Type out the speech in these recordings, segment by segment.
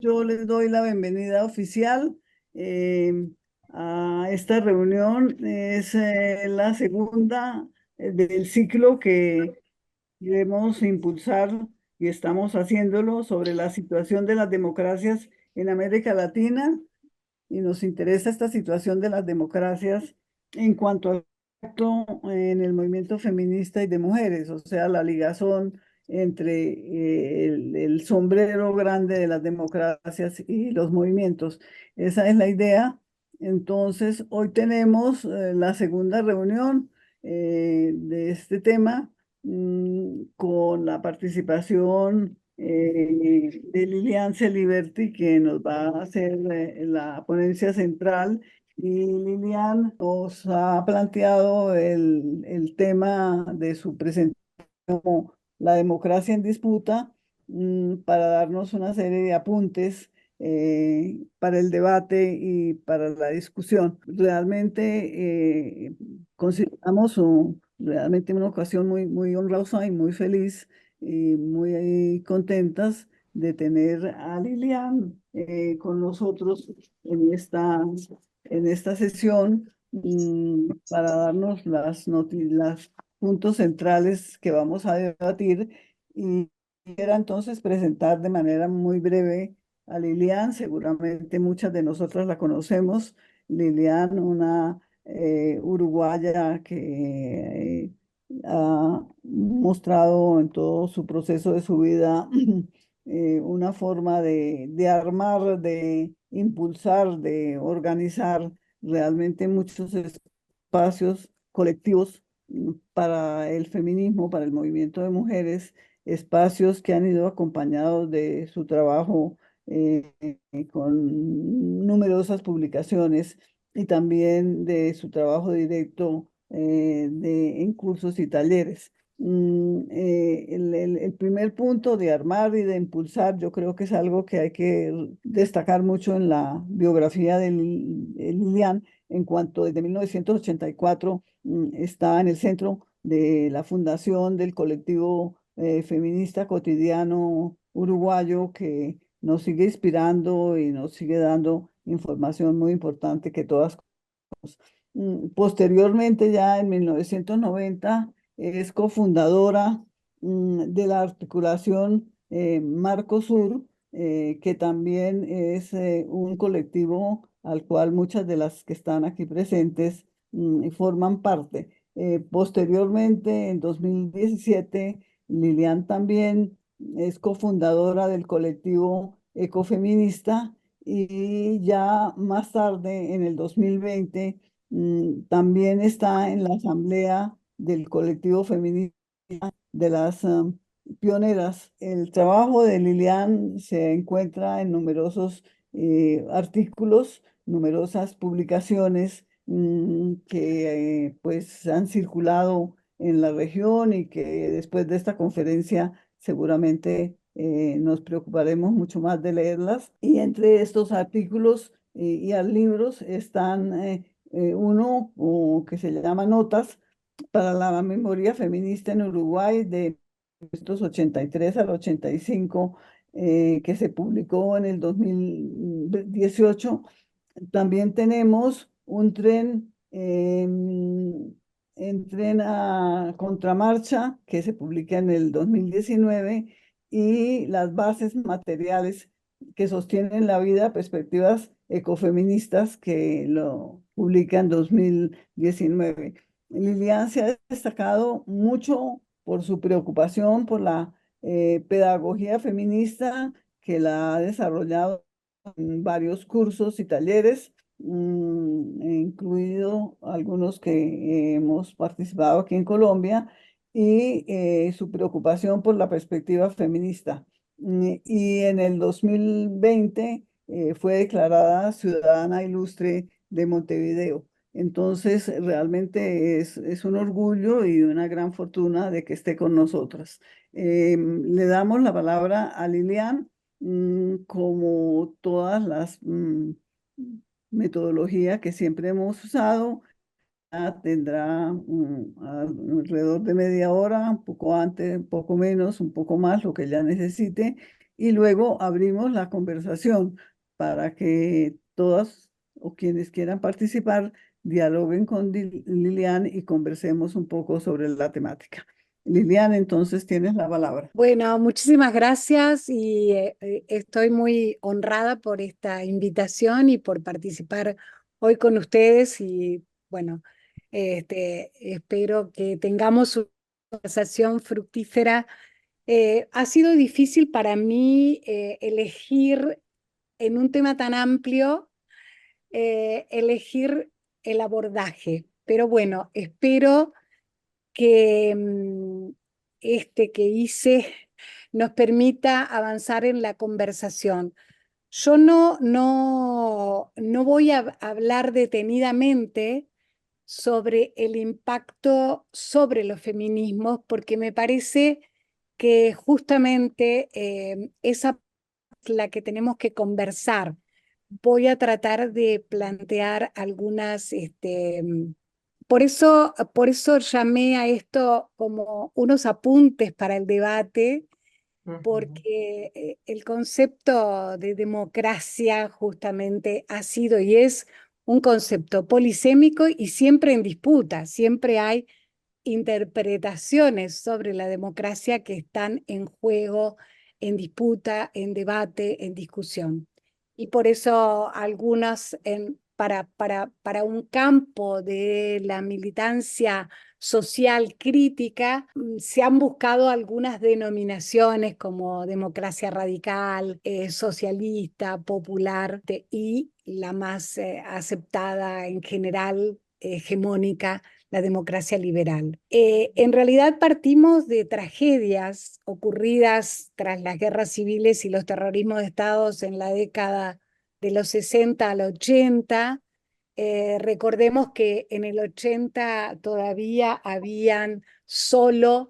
Yo les doy la bienvenida oficial eh, a esta reunión. Es la segunda del ciclo que queremos impulsar y estamos haciéndolo sobre la situación de las democracias en América Latina, y nos interesa esta situación de las democracias en cuanto al impacto en el movimiento feminista y de mujeres, o sea, la ligazón entre el sombrero grande de las democracias y los movimientos. Esa es la idea. Entonces, hoy tenemos la segunda reunión de este tema, con la participación de Lilian Celiberti, que nos va a hacer la ponencia central. Y Lilian nos ha planteado el tema de su presentación como la democracia en disputa, para darnos una serie de apuntes para el debate y para la discusión. Realmente consideramos realmente una ocasión muy, muy honrosa y muy feliz y muy contentas de tener a Lilian con nosotros en esta sesión, para darnos las puntos centrales que vamos a debatir. Y quisiera entonces presentar de manera muy breve a Lilian. Seguramente muchas de nosotras la conocemos. Lilian, una uruguaya que ha mostrado en todo su proceso de su vida una forma de armar, de impulsar, de organizar realmente muchos espacios colectivos para el feminismo, para el movimiento de mujeres, espacios que han ido acompañados de su trabajo con numerosas publicaciones, y también de su trabajo directo en cursos y talleres. El primer punto de armar y de impulsar, yo creo que es algo que hay que destacar mucho en la biografía de Lilian, en cuanto desde 1984 está en el centro de la fundación del colectivo feminista cotidiano uruguayo, que nos sigue inspirando y nos sigue dando información muy importante que todas. Posteriormente, ya en 1990, es cofundadora de la articulación Marcosur, que también es un colectivo al cual muchas de las que están aquí presentes forman parte. Posteriormente, en 2017, Lilian también es cofundadora del colectivo Ecofeminista, y ya más tarde, en el 2020, también está en la asamblea del colectivo feminista de las pioneras. El trabajo de Lilian se encuentra en numerosos artículos, numerosas publicaciones que pues han circulado en la región, y que después de esta conferencia seguramente nos preocuparemos mucho más de leerlas. Y entre estos artículos y libros están uno que se llama Notas para la memoria feminista en Uruguay de 1983 al 85, que se publicó en el 2018. También tenemos un tren en tren a contramarcha, que se publica en el 2019, y las bases materiales que sostienen la vida, perspectivas ecofeministas, que lo publica en 2019. Lilian se ha destacado mucho por su preocupación por la pedagogía feminista, que la ha desarrollado en varios cursos y talleres, incluido algunos que hemos participado aquí en Colombia, y su preocupación por la perspectiva feminista. Y en el 2020 fue declarada ciudadana ilustre de Montevideo. Entonces, realmente es un orgullo y una gran fortuna de que esté con nosotras. Le damos la palabra a Lilian. Como todas las metodologías que siempre hemos usado, tendrá alrededor de media hora, un poco antes, un poco menos, un poco más, lo que ella necesite. y luego abrimos la conversación para que todas o quienes quieran participar dialoguen con Lilian y conversemos un poco sobre la temática. Lilian, entonces tienes la palabra. Bueno, muchísimas gracias y estoy muy honrada por esta invitación y por participar hoy con ustedes y bueno, espero que tengamos una conversación fructífera. Ha sido difícil para mí elegir en un tema tan amplio, elegir el abordaje, pero bueno, espero que este que hice nos permita avanzar en la conversación. Yo no voy a hablar detenidamente sobre el impacto sobre los feminismos, porque me parece que justamente esa es la que tenemos que conversar. Voy a tratar de plantear algunas por eso llamé a esto como unos apuntes para el debate, Ujú. porque el concepto de democracia justamente ha sido y es un concepto polisémico y siempre en disputa, siempre hay interpretaciones sobre la democracia que están en juego, en disputa, en debate, en discusión. Y por eso algunas, para un campo de la militancia social crítica, se han buscado algunas denominaciones como democracia radical, socialista, popular, y la más aceptada en general, hegemónica, la democracia liberal. En realidad partimos de tragedias ocurridas tras las guerras civiles y los terrorismos de estados en la década de los 60 al 80. Recordemos que en el 80 todavía habían solo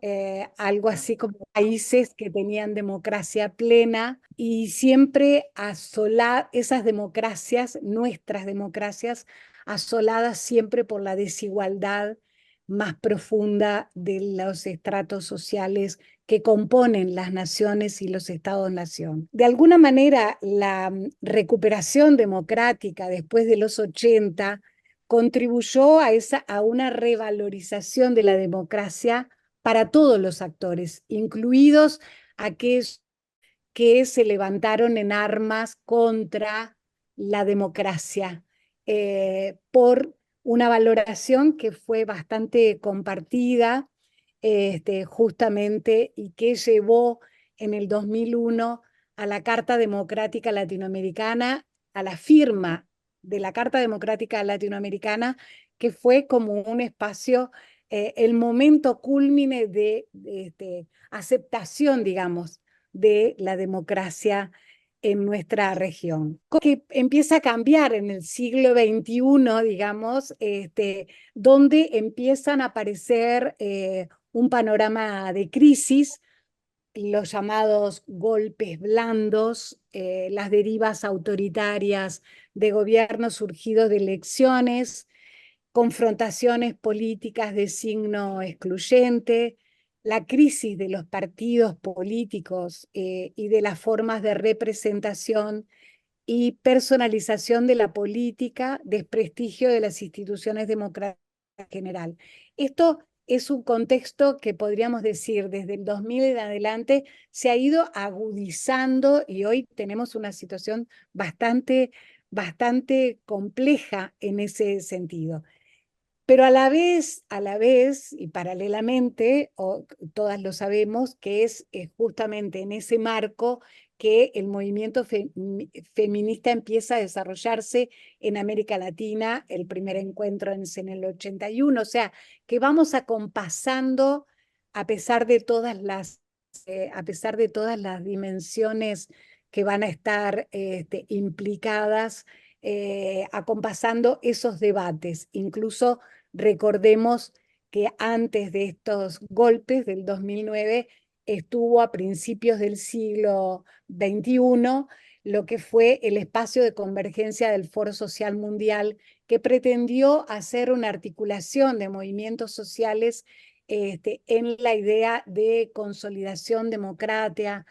algo así como países que tenían democracia plena y siempre esas democracias, nuestras democracias, asoladas siempre por la desigualdad más profunda de los estratos sociales que componen las naciones y los estados-nación. De alguna manera, la recuperación democrática después de los 80 contribuyó a una revalorización de la democracia para todos los actores, incluidos aquellos que se levantaron en armas contra la democracia, por una valoración que fue bastante compartida, justamente, y que llevó en el 2001 a la Carta Democrática Latinoamericana, a la firma de la Carta Democrática Latinoamericana, que fue como un espacio, el momento cúlmine de aceptación, digamos, de la democracia en nuestra región. Que empieza a cambiar en el siglo XXI, digamos, donde empiezan a aparecer un panorama de crisis, los llamados golpes blandos, las derivas autoritarias de gobiernos surgidos de elecciones, confrontaciones políticas de signo excluyente, la crisis de los partidos políticos y de las formas de representación y personalización de la política, desprestigio de las instituciones democráticas en general. Esto es un contexto que podríamos decir desde el 2000 en adelante se ha ido agudizando y hoy tenemos una situación bastante compleja en ese sentido. Pero a la vez y paralelamente, todas lo sabemos, que es justamente en ese marco que el movimiento feminista empieza a desarrollarse en América Latina, el primer encuentro es en el 81, o sea, que vamos acompasando a pesar de a pesar de todas las dimensiones que van a estar implicadas, acompasando esos debates, incluso. Recordemos que antes de estos golpes del 2009 estuvo a principios del siglo XXI lo que fue el espacio de convergencia del Foro Social Mundial, que pretendió hacer una articulación de movimientos sociales en la idea de consolidación democrática,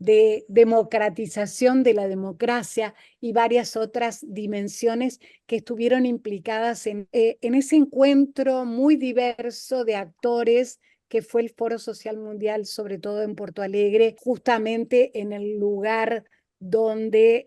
de democratización de la democracia y varias otras dimensiones que estuvieron implicadas en ese encuentro muy diverso de actores que fue el Foro Social Mundial, sobre todo en Porto Alegre, justamente en el lugar donde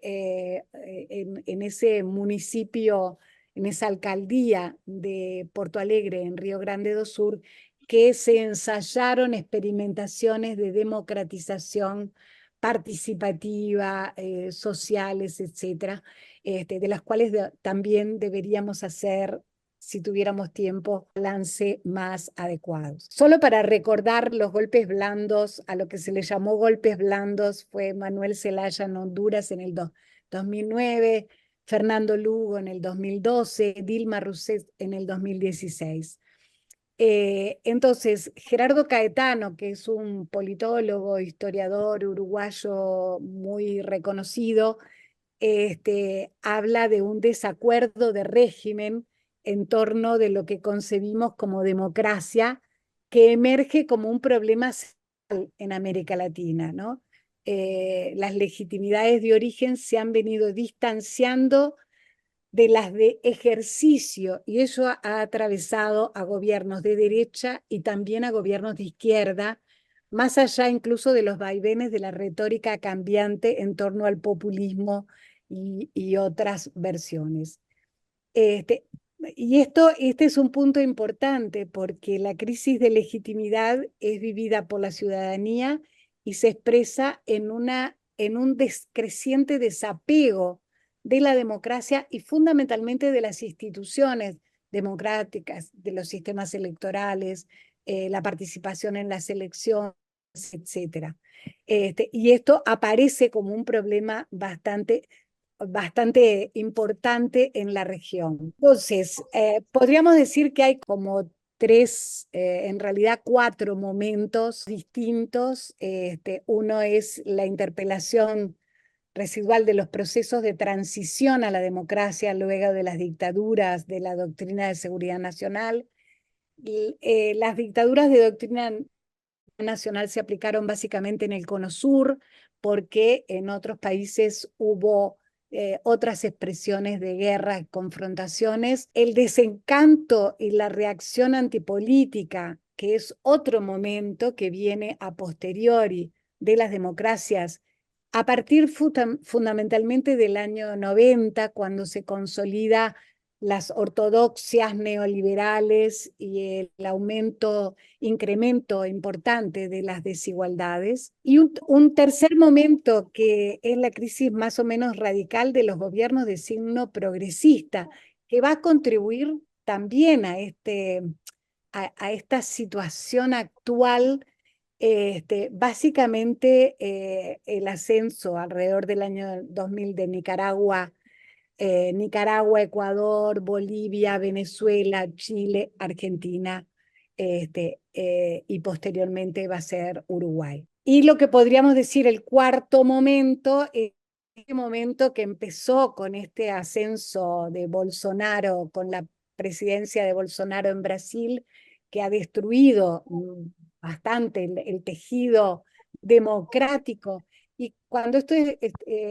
en ese municipio, en esa alcaldía de Porto Alegre, en Río Grande do Sur, que se ensayaron experimentaciones de democratización participativa, sociales, etcétera, de las cuales también deberíamos hacer, si tuviéramos tiempo, balance más adecuados. Solo para recordar los golpes blandos, a lo que se le llamó golpes blandos, fue Manuel Zelaya en Honduras en el 2009, Fernando Lugo en el 2012, Dilma Rousseff en el 2016. Entonces, Gerardo Caetano, que es un politólogo, historiador uruguayo muy reconocido, habla de un desacuerdo de régimen en torno de lo que concebimos como democracia, que emerge como un problema central en América Latina, ¿no? Las legitimidades de origen se han venido distanciando de las de ejercicio, y eso ha atravesado a gobiernos de derecha y también a gobiernos de izquierda, más allá incluso de los vaivenes de la retórica cambiante en torno al populismo y otras versiones. Este, este es un punto importante porque la crisis de legitimidad es vivida por la ciudadanía y se expresa en un creciente desapego de la democracia y fundamentalmente de las instituciones democráticas, de los sistemas electorales, la participación en las elecciones, etcétera. Y esto aparece como un problema bastante importante en la región. Entonces, podríamos decir que hay como en realidad cuatro momentos distintos. Uno es la interpelación residual de los procesos de transición a la democracia luego de las dictaduras de la doctrina de seguridad nacional. Las dictaduras de doctrina nacional se aplicaron básicamente en el Cono Sur, porque en otros países hubo otras expresiones de guerra y confrontaciones. El desencanto y la reacción antipolítica, que es otro momento que viene a posteriori de las democracias, a partir fundamentalmente del año 90, cuando se consolida las ortodoxias neoliberales y el incremento importante de las desigualdades. Y un tercer momento que es la crisis más o menos radical de los gobiernos de signo progresista, que va a contribuir también a esta situación actual. Básicamente el ascenso alrededor del año 2000 de Nicaragua, Ecuador, Bolivia, Venezuela, Chile, Argentina, y posteriormente va a ser Uruguay. Y lo que podríamos decir, el cuarto momento, este momento que empezó con este ascenso de Bolsonaro, con la presidencia de Bolsonaro en Brasil, que ha destruido bastante el tejido democrático. Y cuando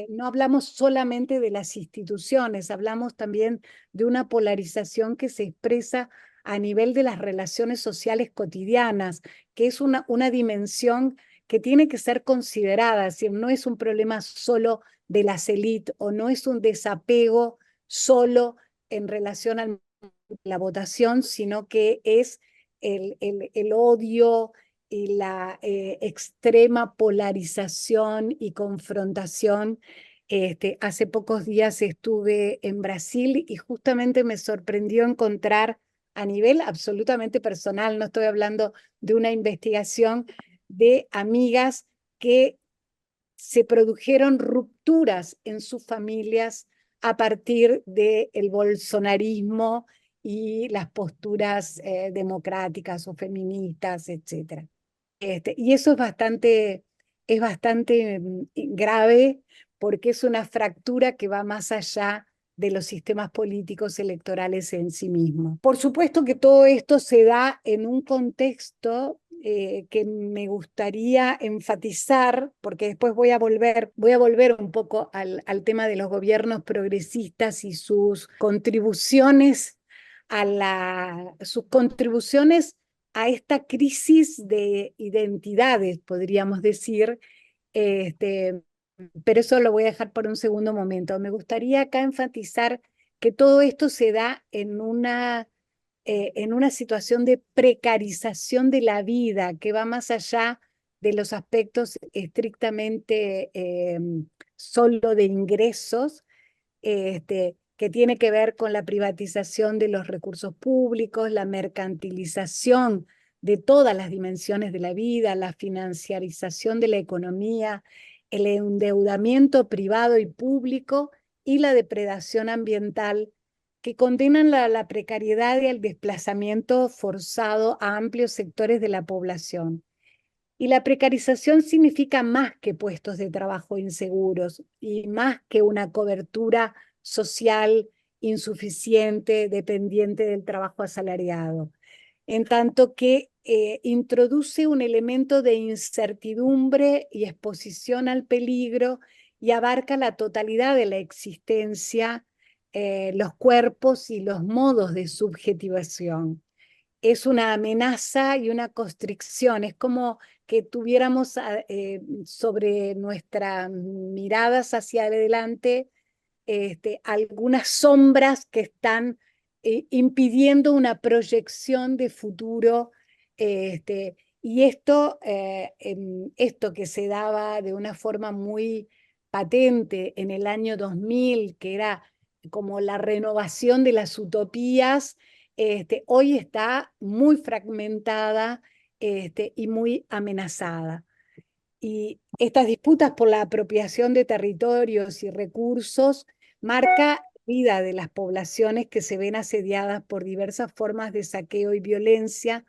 no hablamos solamente de las instituciones, hablamos también de una polarización que se expresa a nivel de las relaciones sociales cotidianas, que es una dimensión que tiene que ser considerada, es decir, no es un problema solo de las élites o no es un desapego solo en relación a la votación, sino que es el odio y la extrema polarización y confrontación. Hace pocos días estuve en Brasil y justamente me sorprendió encontrar a nivel absolutamente personal, no estoy hablando de una investigación, de amigas que se produjeron rupturas en sus familias a partir del bolsonarismo y las posturas democráticas o feministas, etc. Y eso es bastante grave porque es una fractura que va más allá de los sistemas políticos electorales en sí mismos. Por supuesto que todo esto se da en un contexto que me gustaría enfatizar, porque después voy a volver un poco al tema de los gobiernos progresistas y sus contribuciones a esta crisis de identidades, podríamos decir, este, pero eso lo voy a dejar por un segundo momento. Me gustaría acá enfatizar que todo esto se da en una situación de precarización de la vida que va más allá de los aspectos estrictamente solo de ingresos, que tiene que ver con la privatización de los recursos públicos, la mercantilización de todas las dimensiones de la vida, la financiarización de la economía, el endeudamiento privado y público y la depredación ambiental que condenan la precariedad y el desplazamiento forzado a amplios sectores de la población. Y la precarización significa más que puestos de trabajo inseguros y más que una cobertura social insuficiente, dependiente del trabajo asalariado, en tanto que introduce un elemento de incertidumbre y exposición al peligro y abarca la totalidad de la existencia, los cuerpos y los modos de subjetivación. Es una amenaza y una constricción, es como que tuviéramos sobre nuestras miradas hacia adelante algunas sombras que están impidiendo una proyección de futuro. Y esto que se daba de una forma muy patente en el año 2000, que era como la renovación de las utopías, hoy está muy fragmentada y muy amenazada. Y estas disputas por la apropiación de territorios y recursos marca la vida de las poblaciones que se ven asediadas por diversas formas de saqueo y violencia,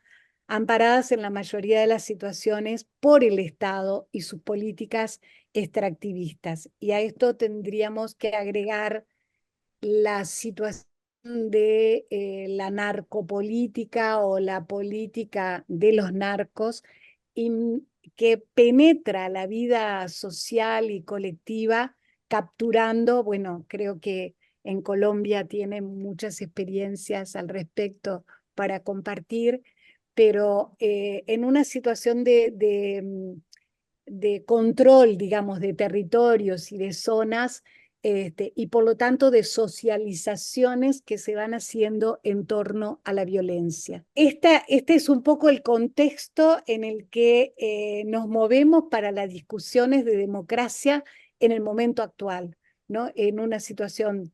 amparadas en la mayoría de las situaciones por el Estado y sus políticas extractivistas. Y a esto tendríamos que agregar la situación de la narcopolítica o la política de los narcos, y que penetra la vida social y colectiva, capturando, bueno, creo que en Colombia tiene muchas experiencias al respecto para compartir, pero en una situación de control, digamos, de territorios y de zonas, y por lo tanto de socializaciones que se van haciendo en torno a la violencia. Este es un poco el contexto en el que nos movemos para las discusiones de democracia en el momento actual, ¿no? En una situación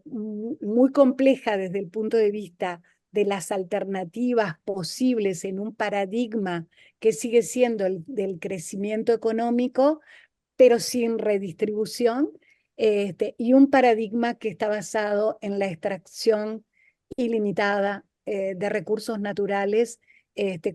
muy compleja desde el punto de vista de las alternativas posibles en un paradigma que sigue siendo el del crecimiento económico, pero sin redistribución, y un paradigma que está basado en la extracción ilimitada de recursos naturales,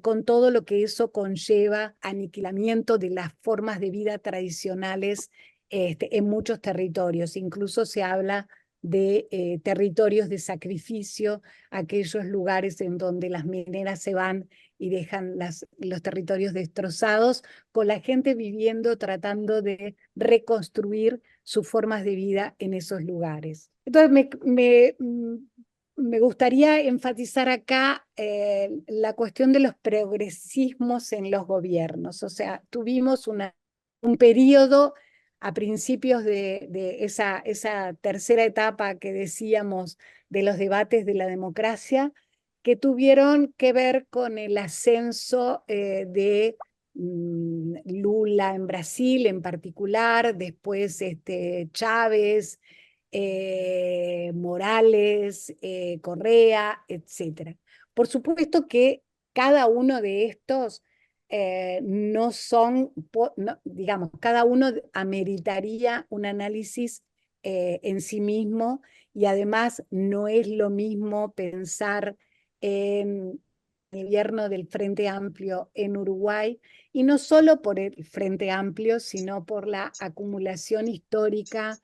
con todo lo que eso conlleva, aniquilamiento de las formas de vida tradicionales en muchos territorios. Incluso se habla de territorios de sacrificio, aquellos lugares en donde las mineras se van y dejan los territorios destrozados, con la gente viviendo, tratando de reconstruir sus formas de vida en esos lugares. Entonces, me gustaría enfatizar acá la cuestión de los progresismos en los gobiernos. O sea, tuvimos un periodo a principios de esa tercera etapa que decíamos de los debates de la democracia, que tuvieron que ver con el ascenso de Lula en Brasil en particular, después Chávez, Morales, Correa, etc. Por supuesto que cada uno de estos no son, no, digamos, cada uno ameritaría un análisis en sí mismo, y además no es lo mismo pensar en el gobierno del Frente Amplio en Uruguay, y no solo por el Frente Amplio, sino por la acumulación histórica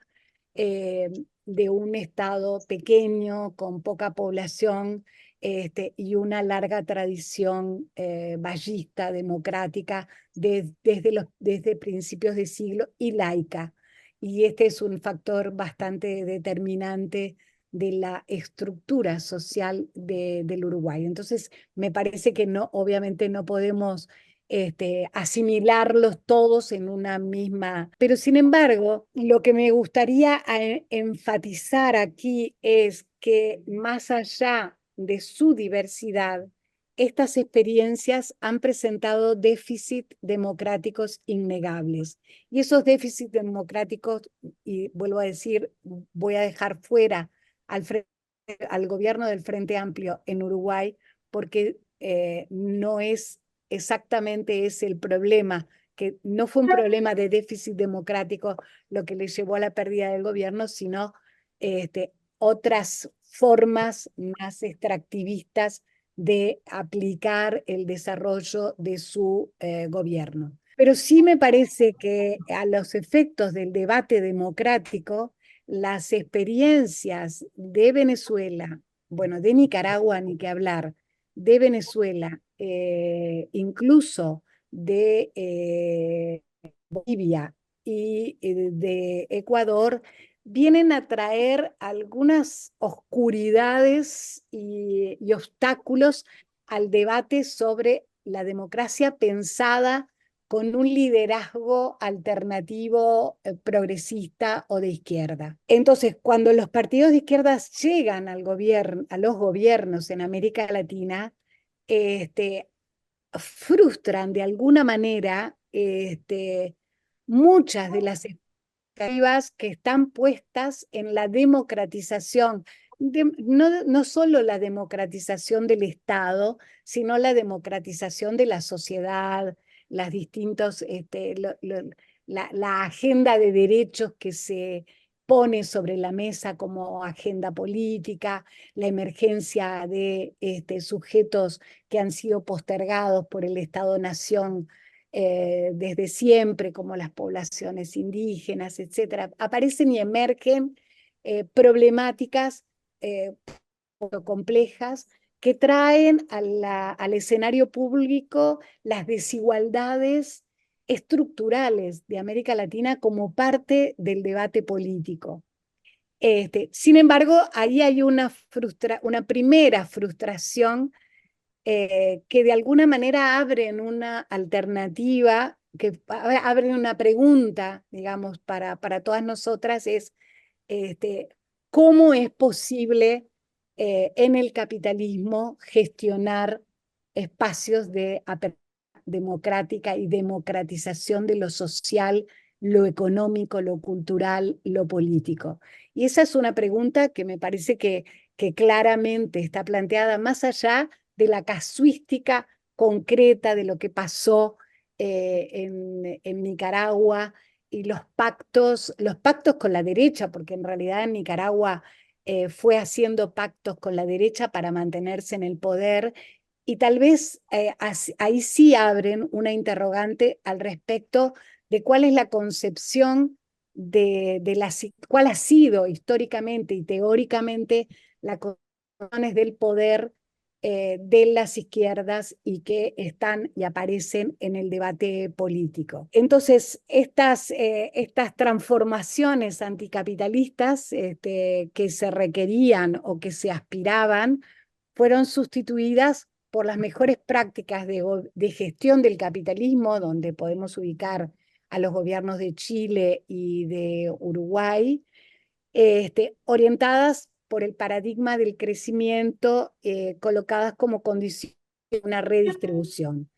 de un estado pequeño, con poca población, y una larga tradición bayista, democrática, desde principios de siglo y laica. Y este es un factor bastante determinante de la estructura social del Uruguay. Entonces, me parece que no, obviamente no podemos asimilarlos todos en una misma. Pero sin embargo, lo que me gustaría enfatizar aquí es que más allá de su diversidad, estas experiencias han presentado déficits democráticos innegables. Y esos déficits democráticos, y vuelvo a decir, voy a dejar fuera al, al gobierno del Frente Amplio en Uruguay, porque no es exactamente ese el problema, que no fue un problema de déficit democrático lo que le llevó a la pérdida del gobierno, sino otras formas más extractivistas de aplicar el desarrollo de su gobierno. Pero sí me parece que a los efectos del debate democrático, las experiencias de Venezuela, bueno, de Nicaragua ni que hablar, de Venezuela, incluso de Bolivia y de Ecuador, vienen a traer algunas oscuridades y obstáculos al debate sobre la democracia pensada con un liderazgo alternativo, progresista o de izquierda. Entonces, cuando los partidos de izquierdas llegan al gobierno, a los gobiernos en América Latina, frustran de alguna manera muchas de las expectativas que están puestas en la democratización, no solo la democratización del Estado, sino la democratización de la sociedad, las distintos, la agenda de derechos que se pone sobre la mesa como agenda política, la emergencia de sujetos que han sido postergados por el Estado-Nación desde siempre, como las poblaciones indígenas, etcétera, aparecen y emergen problemáticas complejas que traen al escenario público las desigualdades estructurales de América Latina como parte del debate político. Sin embargo, ahí hay una primera frustración que de alguna manera abren una alternativa, que abren una pregunta, digamos, para todas nosotras, es ¿cómo es posible en el capitalismo gestionar espacios de democrática y democratización de lo social, lo económico, lo cultural, lo político? Y esa es una pregunta que me parece que claramente está planteada más allá de la casuística concreta de lo que pasó en Nicaragua y los pactos con la derecha, porque en realidad en Nicaragua fue haciendo pactos con la derecha para mantenerse en el poder, y tal vez ahí sí abren una interrogante al respecto de cuál es la concepción cuál ha sido históricamente y teóricamente las concepciones del poder de las izquierdas y que están y aparecen en el debate político. Entonces, estas transformaciones anticapitalistas que se requerían o que se aspiraban fueron sustituidas por las mejores prácticas de gestión del capitalismo, donde podemos ubicar a los gobiernos de Chile y de Uruguay, orientadas por el paradigma del crecimiento, colocadas como condición de una redistribución.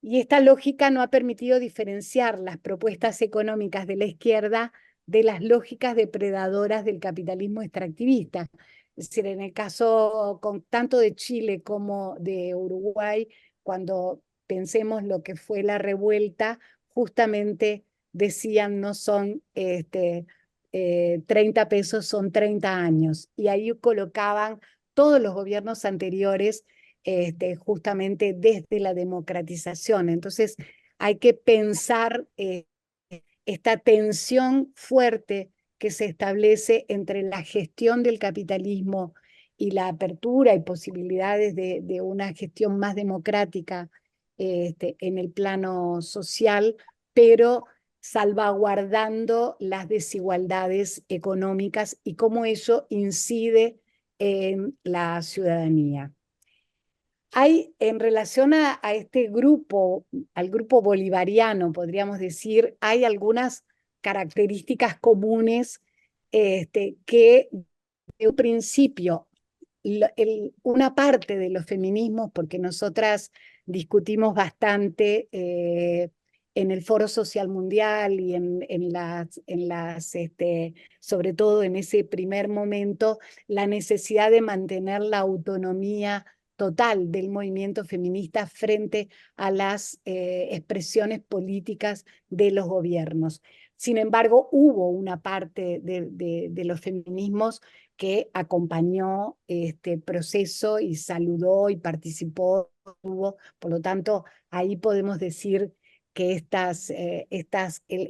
Y esta lógica no ha permitido diferenciar las propuestas económicas de la izquierda de las lógicas depredadoras del capitalismo extractivista. Es decir, en el caso tanto de Chile como de Uruguay, cuando pensemos lo que fue la revuelta, justamente decían no son 30 pesos, son 30 años. Y ahí colocaban todos los gobiernos anteriores justamente desde la democratización. Entonces, hay que pensar esta tensión fuerte que se establece entre la gestión del capitalismo y la apertura y posibilidades de una gestión más democrática en el plano social, pero salvaguardando las desigualdades económicas y cómo eso incide en la ciudadanía. Hay, en relación a este grupo, al grupo bolivariano, podríamos decir, hay algunas características comunes que de un principio una parte de los feminismos, porque nosotras discutimos bastante en el Foro Social Mundial y sobre todo en ese primer momento, la necesidad de mantener la autonomía total del movimiento feminista frente a las expresiones políticas de los gobiernos. Sin embargo, hubo una parte de los feminismos que acompañó este proceso y saludó y participó. Por lo tanto, ahí podemos decir que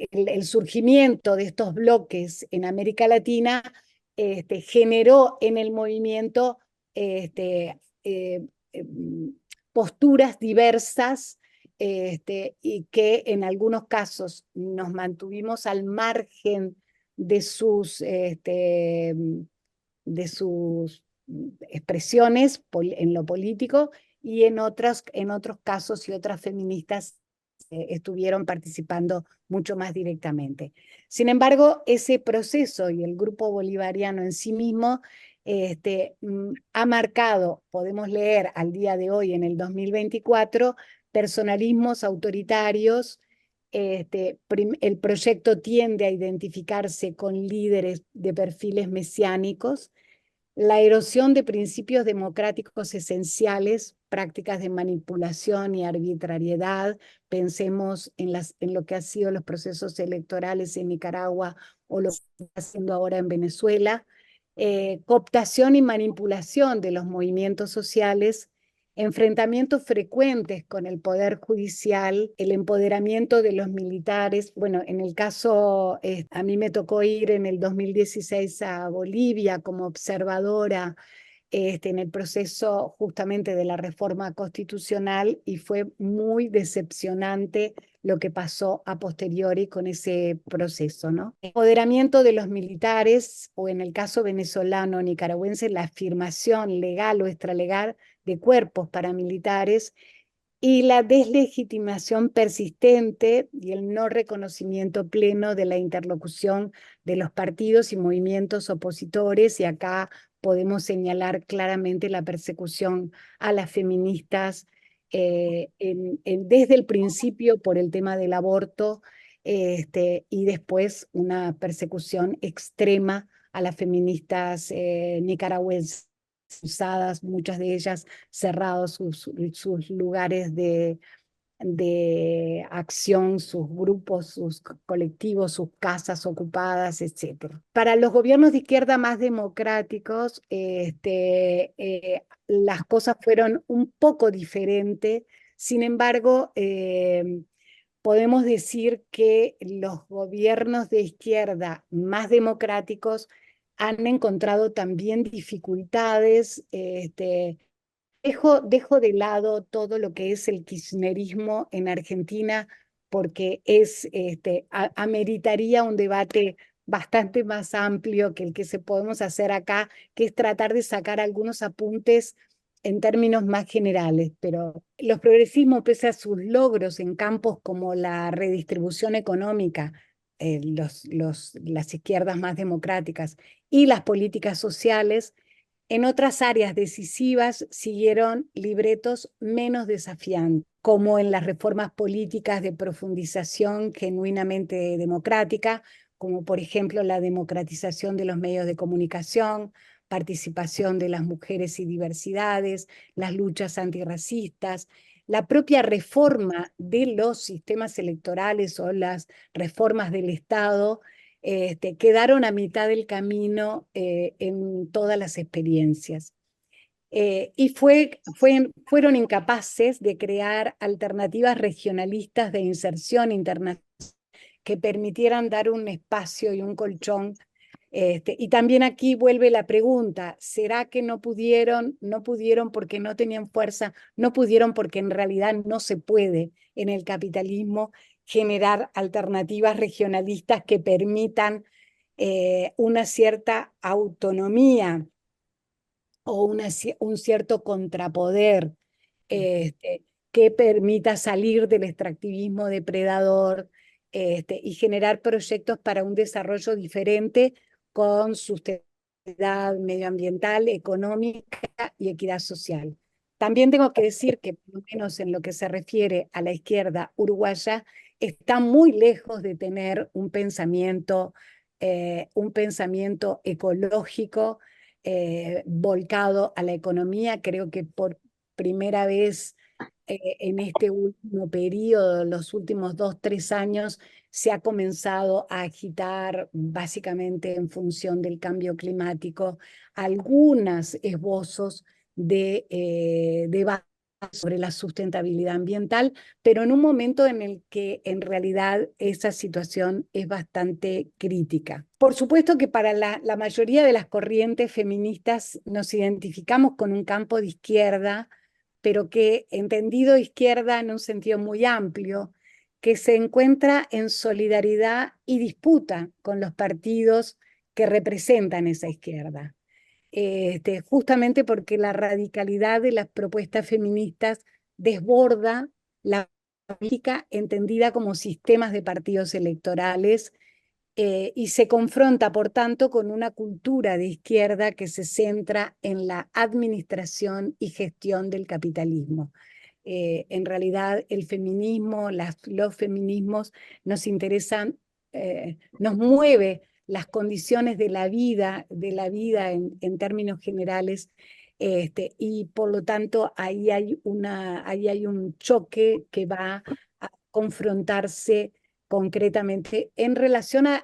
el surgimiento de estos bloques en América Latina generó en el movimiento este, eh, eh, posturas diversas y que en algunos casos nos mantuvimos al margen de de sus expresiones en lo político y en otros casos y otras feministas estuvieron participando mucho más directamente. Sin embargo, ese proceso y el grupo bolivariano en sí mismo ha marcado, podemos leer al día de hoy, en el 2024, personalismos autoritarios. El proyecto tiende a identificarse con líderes de perfiles mesiánicos, la erosión de principios democráticos esenciales, prácticas de manipulación y arbitrariedad. Pensemos en lo que han sido los procesos electorales en Nicaragua o lo que está haciendo ahora en Venezuela. Cooptación y manipulación de los movimientos sociales, enfrentamientos frecuentes con el poder judicial, el empoderamiento de los militares. Bueno, en el caso, a mí me tocó ir en el 2016 a Bolivia como observadora en el proceso justamente de la reforma constitucional y fue muy decepcionante lo que pasó a posteriori con ese proceso, ¿no? El empoderamiento de los militares, o en el caso venezolano, nicaragüense, la afirmación legal o extralegal de cuerpos paramilitares y la deslegitimación persistente y el no reconocimiento pleno de la interlocución de los partidos y movimientos opositores, y acá podemos señalar claramente la persecución a las feministas desde el principio por el tema del aborto y después una persecución extrema a las feministas nicaragüenses, usadas, muchas de ellas cerrados sus lugares de acción, sus grupos, sus colectivos, sus casas ocupadas, etc. Para los gobiernos de izquierda más democráticos, las cosas fueron un poco diferentes. Sin embargo, podemos decir que los gobiernos de izquierda más democráticos han encontrado también dificultades. Dejo de lado todo lo que es el kirchnerismo en Argentina porque ameritaría un debate bastante más amplio que el que se podemos hacer acá, que es tratar de sacar algunos apuntes en términos más generales. Pero los progresismos, pese a sus logros en campos como la redistribución económica, las izquierdas más democráticas y las políticas sociales, en otras áreas decisivas siguieron libretos menos desafiantes, como en las reformas políticas de profundización genuinamente democrática, como por ejemplo la democratización de los medios de comunicación, participación de las mujeres y diversidades, las luchas antirracistas, la propia reforma de los sistemas electorales o las reformas del Estado quedaron a mitad del camino en todas las experiencias. Y fueron incapaces de crear alternativas regionalistas de inserción internacional que permitieran dar un espacio y un colchón Y también aquí vuelve la pregunta, ¿será que no pudieron? No pudieron porque no tenían fuerza, no pudieron porque en realidad no se puede en el capitalismo generar alternativas regionalistas que permitan una cierta autonomía o un cierto contrapoder que permita salir del extractivismo depredador y generar proyectos para un desarrollo diferente con sustentabilidad medioambiental, económica y equidad social. También tengo que decir que, por lo menos en lo que se refiere a la izquierda uruguaya, está muy lejos de tener un pensamiento ecológico volcado a la economía. Creo que por primera vez en este último periodo, los últimos 2, 3 años, se ha comenzado a agitar básicamente en función del cambio climático algunos esbozos de debate sobre la sustentabilidad ambiental, pero en un momento en el que en realidad esa situación es bastante crítica. Por supuesto que para la mayoría de las corrientes feministas nos identificamos con un campo de izquierda, pero que entendido izquierda en un sentido muy amplio, que se encuentra en solidaridad y disputa con los partidos que representan esa izquierda. Justamente porque la radicalidad de las propuestas feministas desborda la política entendida como sistemas de partidos electorales y se confronta, por tanto, con una cultura de izquierda que se centra en la administración y gestión del capitalismo. En realidad, el feminismo, los feminismos nos interesan, nos mueve las condiciones de la vida en términos generales, y por lo tanto ahí hay un choque que va a confrontarse concretamente en relación a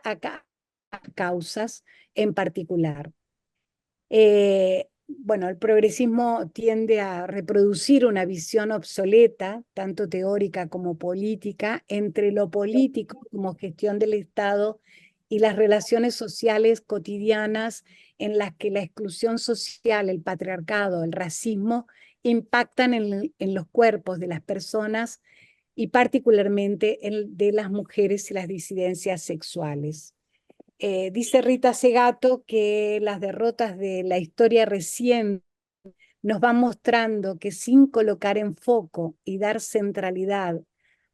causas en particular. Bueno, el progresismo tiende a reproducir una visión obsoleta, tanto teórica como política, entre lo político como gestión del Estado y las relaciones sociales cotidianas en las que la exclusión social, el patriarcado, el racismo impactan en los cuerpos de las personas y particularmente de las mujeres y las disidencias sexuales. Dice Rita Segato que las derrotas de la historia reciente nos van mostrando que sin colocar en foco y dar centralidad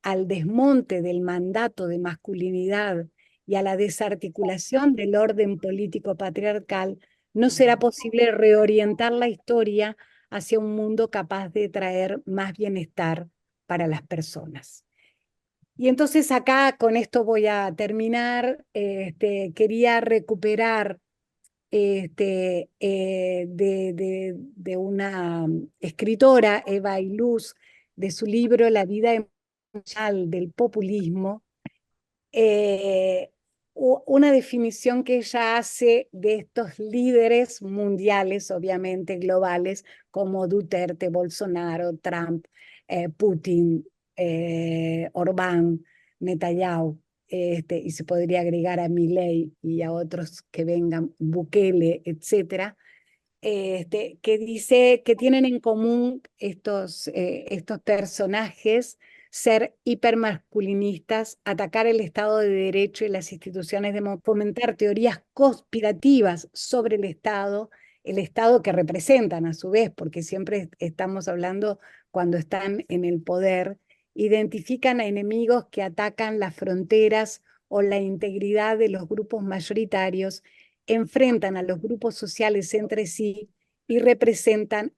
al desmonte del mandato de masculinidad y a la desarticulación del orden político patriarcal, no será posible reorientar la historia hacia un mundo capaz de traer más bienestar para las personas. Y entonces acá con esto voy a terminar. Quería recuperar de una escritora, Eva Iluz, de su libro La vida emocional del populismo, eh, una definición que ella hace de estos líderes mundiales, obviamente globales, como Duterte, Bolsonaro, Trump, Putin, Orbán, Netanyahu, y se podría agregar a Milei y a otros que vengan, Bukele, etcétera, que dice que tienen en común estos personajes ser hipermasculinistas, atacar el Estado de Derecho y las instituciones fomentar teorías conspirativas sobre el Estado que representan a su vez, porque siempre estamos hablando cuando están en el poder, identifican a enemigos que atacan las fronteras o la integridad de los grupos mayoritarios, enfrentan a los grupos sociales entre sí y representan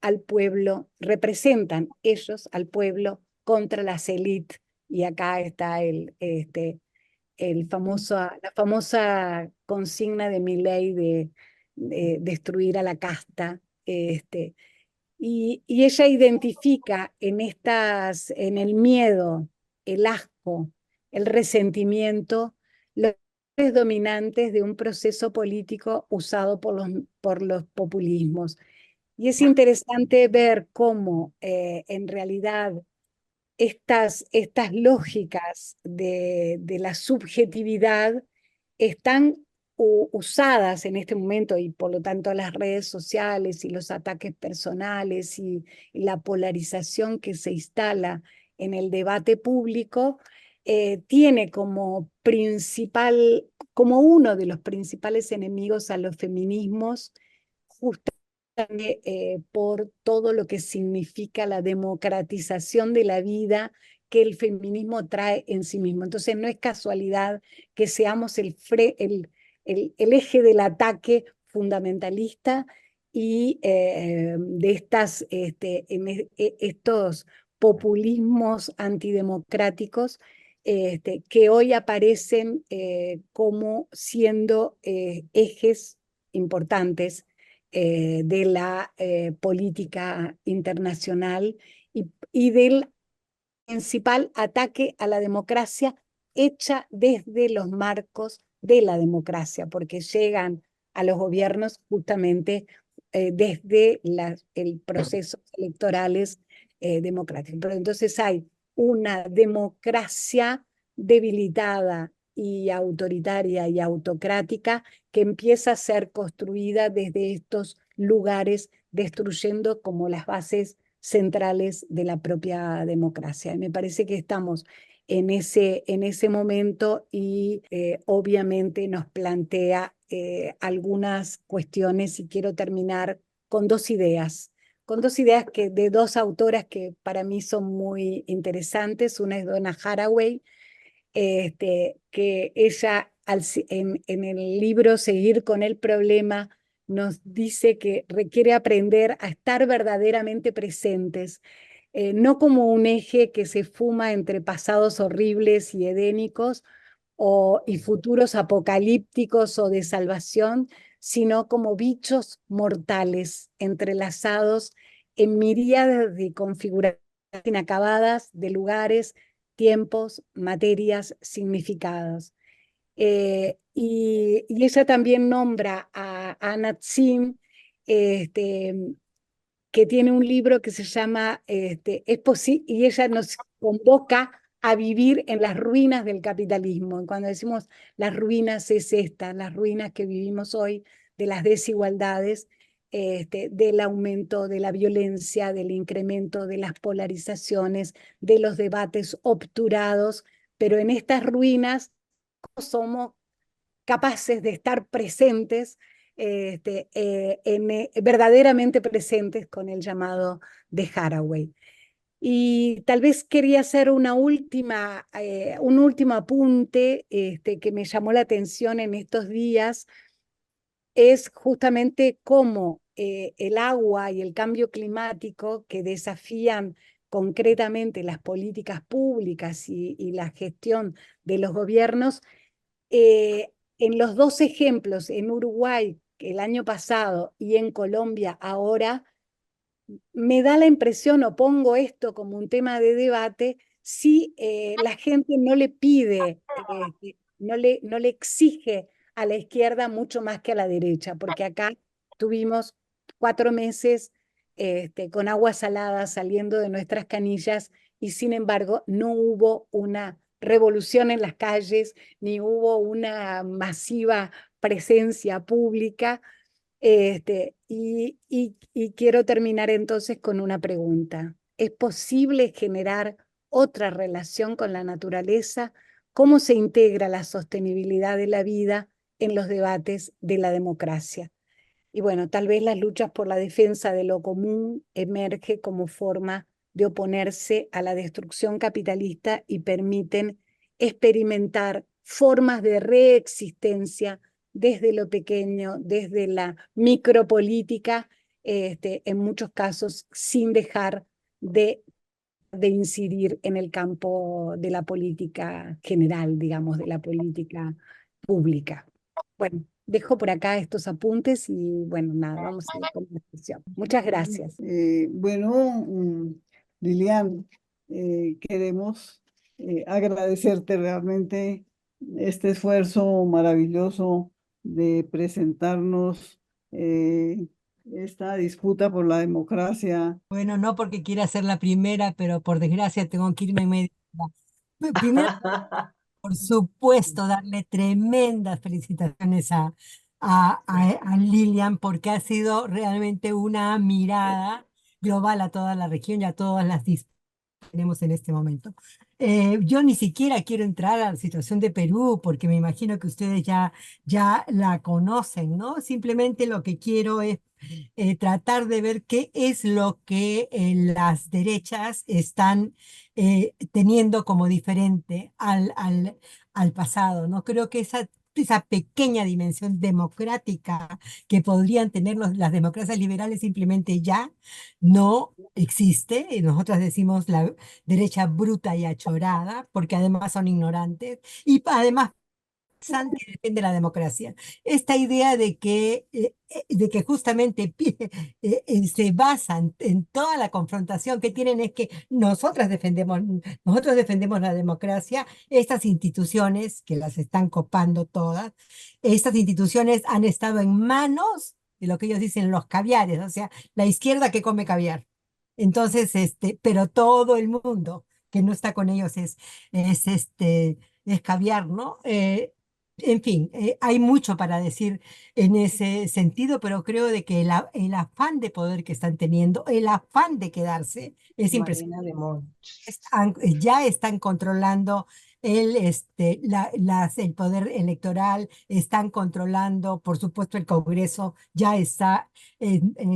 representan ellos al pueblo contra las élites. Y acá está la famosa consigna de Milei de destruir a la casta. Y ella identifica en el miedo, el asco, el resentimiento, los dominantes de un proceso político usado por los populismos. Y es interesante ver cómo en realidad estas lógicas de la subjetividad están usadas en este momento y por lo tanto las redes sociales y los ataques personales y la polarización que se instala en el debate público, tiene como principal, como uno de los principales enemigos a los feminismos, justamente por todo lo que significa la democratización de la vida que el feminismo trae en sí mismo. Entonces no es casualidad que seamos el eje del ataque fundamentalista y de estos populismos antidemocráticos que hoy aparecen como siendo ejes importantes de la política internacional y del principal ataque a la democracia hecha desde los marcos de la democracia, porque llegan a los gobiernos justamente desde el procesos electorales democráticos. Pero entonces hay una democracia debilitada y autoritaria y autocrática que empieza a ser construida desde estos lugares, destruyendo como las bases centrales de la propia democracia. Y me parece que estamos en ese momento y obviamente nos plantea algunas cuestiones y quiero terminar con dos ideas de dos autoras que para mí son muy interesantes. Una es Donna Haraway, que ella en el libro Seguir con el problema nos dice que requiere aprender a estar verdaderamente presentes, no como un eje que se fuma entre pasados horribles y edénicos y futuros apocalípticos o de salvación, sino como bichos mortales entrelazados en miríadas de configuraciones inacabadas de lugares, tiempos, materias, significados. Y ella también nombra a Anna Tsim, este, que tiene un libro que se llama Es posible, y ella nos convoca a vivir en las ruinas del capitalismo. Y cuando decimos las ruinas es esta, las ruinas que vivimos hoy de las desigualdades, del aumento de la violencia, del incremento de las polarizaciones, de los debates obturados, pero en estas ruinas somos capaces de estar presentes, verdaderamente presentes con el llamado de Haraway. Y tal vez quería hacer un último apunte que me llamó la atención en estos días, es justamente cómo el agua y el cambio climático que desafían concretamente las políticas públicas y la gestión de los gobiernos, en los dos ejemplos, en Uruguay el año pasado y en Colombia ahora, me da la impresión, o pongo esto como un tema de debate, si la gente no le pide, no le exige a la izquierda mucho más que a la derecha, porque acá tuvimos 4 meses con agua salada saliendo de nuestras canillas y sin embargo no hubo una revolución en las calles, ni hubo una masiva presencia pública. Y quiero terminar entonces con una pregunta. ¿Es posible generar otra relación con la naturaleza? ¿Cómo se integra la sostenibilidad de la vida en los debates de la democracia? Y bueno, tal vez las luchas por la defensa de lo común emerge como forma de oponerse a la destrucción capitalista y permiten experimentar formas de reexistencia desde lo pequeño, desde la micropolítica, en muchos casos sin dejar de incidir en el campo de la política general, digamos, de la política pública. Bueno, dejo por acá estos apuntes y bueno, nada, vamos a la conversación. Muchas gracias. Bueno, Lilian, queremos agradecerte realmente este esfuerzo maravilloso de presentarnos esta disputa por la democracia. Bueno, no porque quiera ser la primera, pero por desgracia tengo que irme medio. Primero, Por supuesto, darle tremendas felicitaciones a Lilian porque ha sido realmente una mirada global a toda la región y a todas las tenemos en este momento. Yo ni siquiera quiero entrar a la situación de Perú porque me imagino que ustedes ya la conocen, ¿no? Simplemente lo que quiero es tratar de ver qué es lo que las derechas están teniendo como diferente al pasado, ¿no? Creo que esa pequeña dimensión democrática que podrían tener las democracias liberales simplemente ya no existe. Y nosotras decimos la derecha bruta y achorada, porque además son ignorantes y además que defiende la democracia. Esta idea de que justamente se basan en toda la confrontación que tienen es que nosotros defendemos la democracia, estas instituciones que las están copando todas, estas instituciones han estado en manos de lo que ellos dicen los caviares, o sea, la izquierda que come caviar. Entonces, pero todo el mundo que no está con ellos es caviar, ¿no? En fin, hay mucho para decir en ese sentido, pero creo de que el afán de poder que están teniendo, el afán de quedarse, es impresionante. Marina de Mon. Ya están controlando el poder electoral, están controlando, por supuesto, el Congreso ya está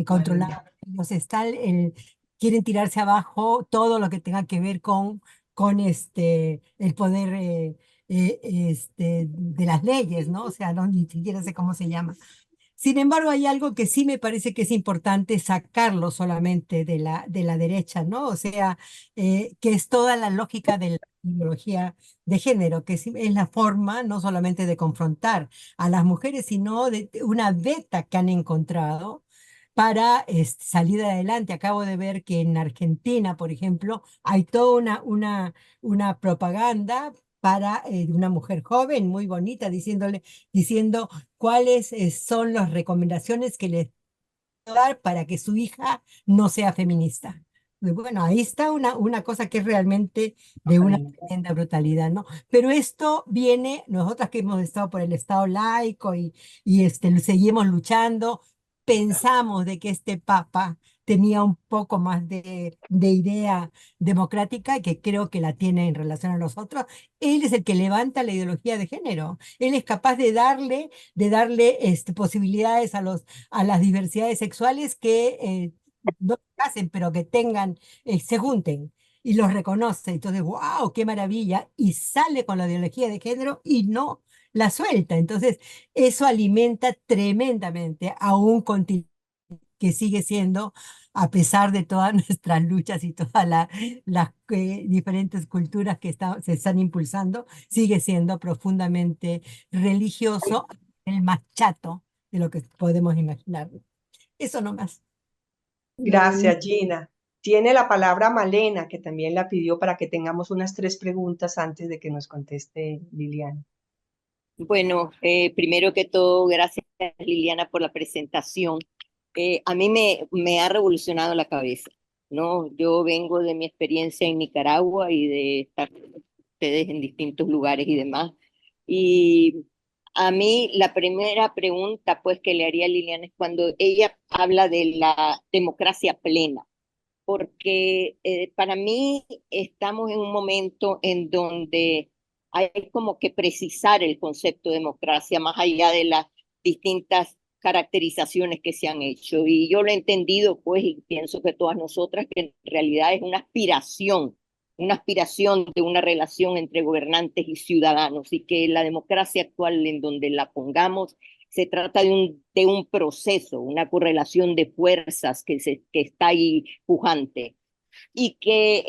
controlado. Marina. Quieren tirarse abajo todo lo que tenga que ver con el poder de las leyes, ¿no? O sea, no, ni siquiera sé cómo se llama. Sin embargo, hay algo que sí me parece que es importante sacarlo solamente de la derecha, ¿no? O sea, que es toda la lógica de la ideología de género, que es la forma no solamente de confrontar a las mujeres, sino de una beta que han encontrado para salir adelante. Acabo de ver que en Argentina, por ejemplo, hay toda una propaganda para una mujer joven, muy bonita, diciendo cuáles son las recomendaciones que le dar para que su hija no sea feminista. Y bueno, ahí está una cosa que es realmente de una Marina. tremenda brutalidad, ¿no? Pero esto viene, nosotras que hemos estado por el Estado laico y seguimos luchando, pensamos de que este Papa tenía un poco más de idea democrática, que creo que la tiene en relación a nosotros. Él es el que levanta la ideología de género. Él es capaz de darle posibilidades a las diversidades sexuales que no se casen, pero que se junten y los reconoce. Entonces, wow, qué maravilla. Y sale con la ideología de género y no la suelta. Entonces, eso alimenta tremendamente a un continente que sigue siendo, a pesar de todas nuestras luchas y todas las diferentes culturas que se están impulsando, sigue siendo profundamente religioso, el más chato de lo que podemos imaginar. Eso nomás. Gracias, Gina. Tiene la palabra Malena, que también la pidió para que tengamos unas 3 preguntas antes de que nos conteste Liliana. Bueno, primero que todo, gracias Liliana por la presentación. A mí me ha revolucionado la cabeza, ¿no? Yo vengo de mi experiencia en Nicaragua y de estar con ustedes en distintos lugares y demás. Y a mí la primera pregunta pues que le haría a Liliana es cuando ella habla de la democracia plena, porque para mí estamos en un momento en donde hay como que precisar el concepto de democracia más allá de las distintas caracterizaciones que se han hecho. Y yo lo he entendido, pues, y pienso que todas nosotras, que en realidad es una aspiración de una relación entre gobernantes y ciudadanos, y que la democracia actual, en donde la pongamos, se trata de un proceso, una correlación de fuerzas que está ahí pujante y que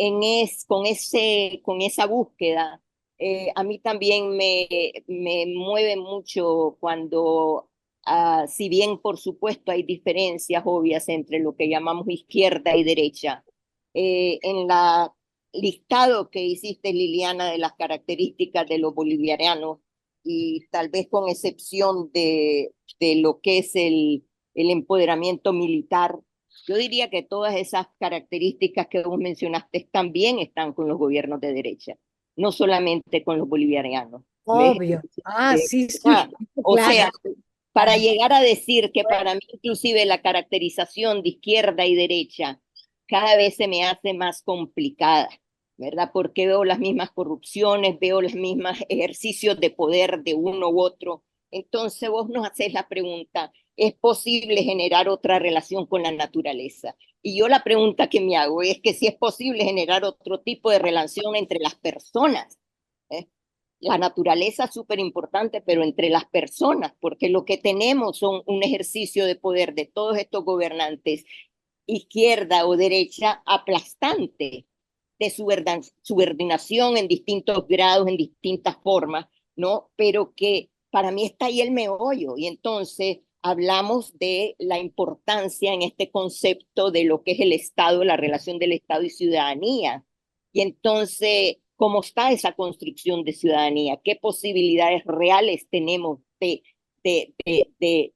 con esa búsqueda, a mí también me mueve mucho cuando, si bien por supuesto hay diferencias obvias entre lo que llamamos izquierda y derecha, en la listado que hiciste, Liliana, de las características de los bolivarianos, y tal vez con excepción de lo que es el empoderamiento militar, yo diría que todas esas características que vos mencionaste también están con los gobiernos de derecha. no solamente con los bolivarianos. ¿Ves? Obvio. Ah, sí, sí, Ah, o claro. sea, para llegar a decir que para mí inclusive la caracterización de izquierda y derecha cada vez se me hace más complicada, ¿verdad? Porque veo las mismas corrupciones, veo los mismos ejercicios de poder de uno u otro. Entonces vos nos haces la pregunta, ¿es posible generar otra relación con la naturaleza? Y yo la pregunta que me hago es que si es posible generar otro tipo de relación entre las personas, ¿eh? La naturaleza es súper importante, pero entre las personas, porque lo que tenemos son un ejercicio de poder de todos estos gobernantes, izquierda o derecha, aplastante, de subordinación en distintos grados, en distintas formas, ¿no? Pero que para mí está ahí el meollo. Y entonces hablamos de la importancia en este concepto de lo que es el Estado, la relación del Estado y ciudadanía. Y entonces, ¿cómo está esa construcción de ciudadanía? ¿Qué posibilidades reales tenemos de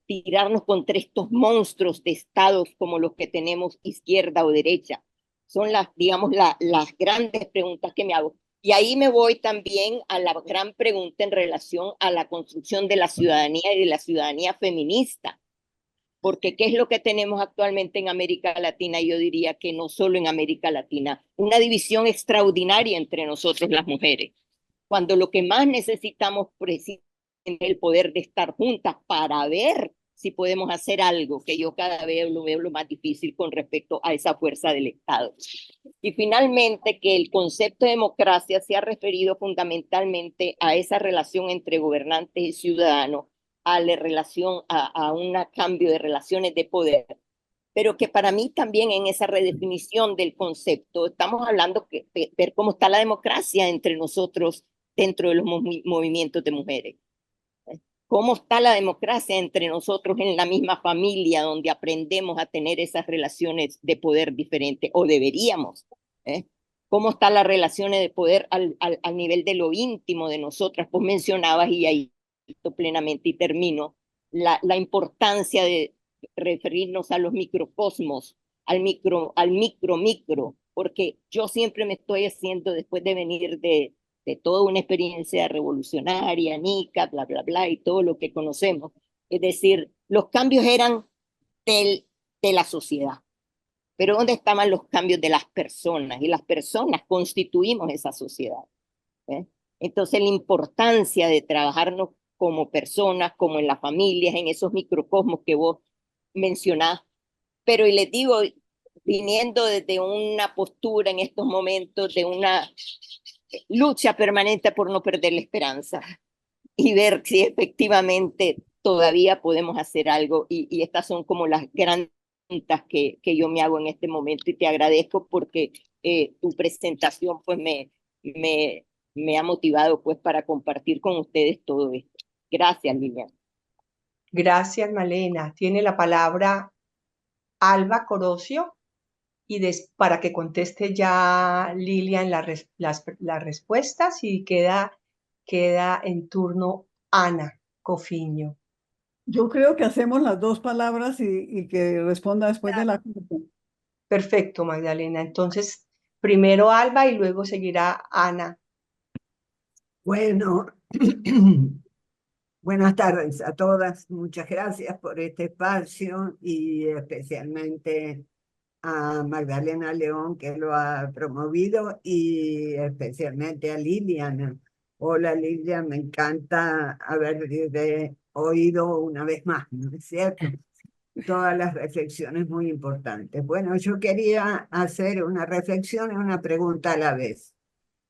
tirarnos contra estos monstruos de estados como los que tenemos izquierda o derecha? Son las, digamos, las grandes preguntas que me hago. Y ahí me voy también a la gran pregunta en relación a la construcción de la ciudadanía y de la ciudadanía feminista. Porque ¿qué es lo que tenemos actualmente en América Latina? Yo diría que no solo en América Latina, una división extraordinaria entre nosotros las mujeres, cuando lo que más necesitamos precisamente es el poder de estar juntas para ver si podemos hacer algo, que yo cada vez lo veo lo más difícil con respecto a esa fuerza del Estado. Y finalmente, que el concepto de democracia se ha referido fundamentalmente a esa relación entre gobernantes y ciudadanos, a la relación, a un cambio de relaciones de poder, pero que para mí también en esa redefinición del concepto estamos hablando de ver cómo está la democracia entre nosotros dentro de los movimientos de mujeres. ¿Cómo está la democracia entre nosotros en la misma familia donde aprendemos a tener esas relaciones de poder diferentes o deberíamos? ¿Eh? ¿Cómo están las relaciones de poder al nivel de lo íntimo de nosotras? Vos mencionabas, y ahí plenamente y termino, la importancia de referirnos a los microcosmos, al micro, porque yo siempre me estoy haciendo, después de venir de toda una experiencia revolucionaria, Nica, bla, bla, bla, y todo lo que conocemos. Es decir, los cambios eran de la sociedad, pero ¿dónde estaban los cambios de las personas? Y las personas constituimos esa sociedad. ¿Eh? Entonces, la importancia de trabajarnos como personas, como en las familias, en esos microcosmos que vos mencionás. Pero, y les digo, viniendo desde una postura en estos momentos de una lucha permanente por no perder la esperanza y ver si efectivamente todavía podemos hacer algo. Y estas son como las grandes preguntas que yo me hago en este momento, y te agradezco porque tu presentación pues me ha motivado pues para compartir con ustedes todo esto. Gracias, Lilian. Gracias, Malena. Tiene la palabra Alba Corocio y para que conteste ya Lilian las respuestas, y queda en turno Ana Cofiño. Yo creo que hacemos las dos palabras y que responda después de la... Perfecto, Magdalena. Entonces, primero Alba y luego seguirá Ana. Bueno, buenas tardes a todas. Muchas gracias por este espacio y especialmente a Magdalena León, que lo ha promovido, y especialmente a Liliana. Hola Lilian, me encanta haberte oído una vez más, ¿no es cierto? Todas las reflexiones muy importantes. Bueno, yo quería hacer una reflexión y una pregunta a la vez.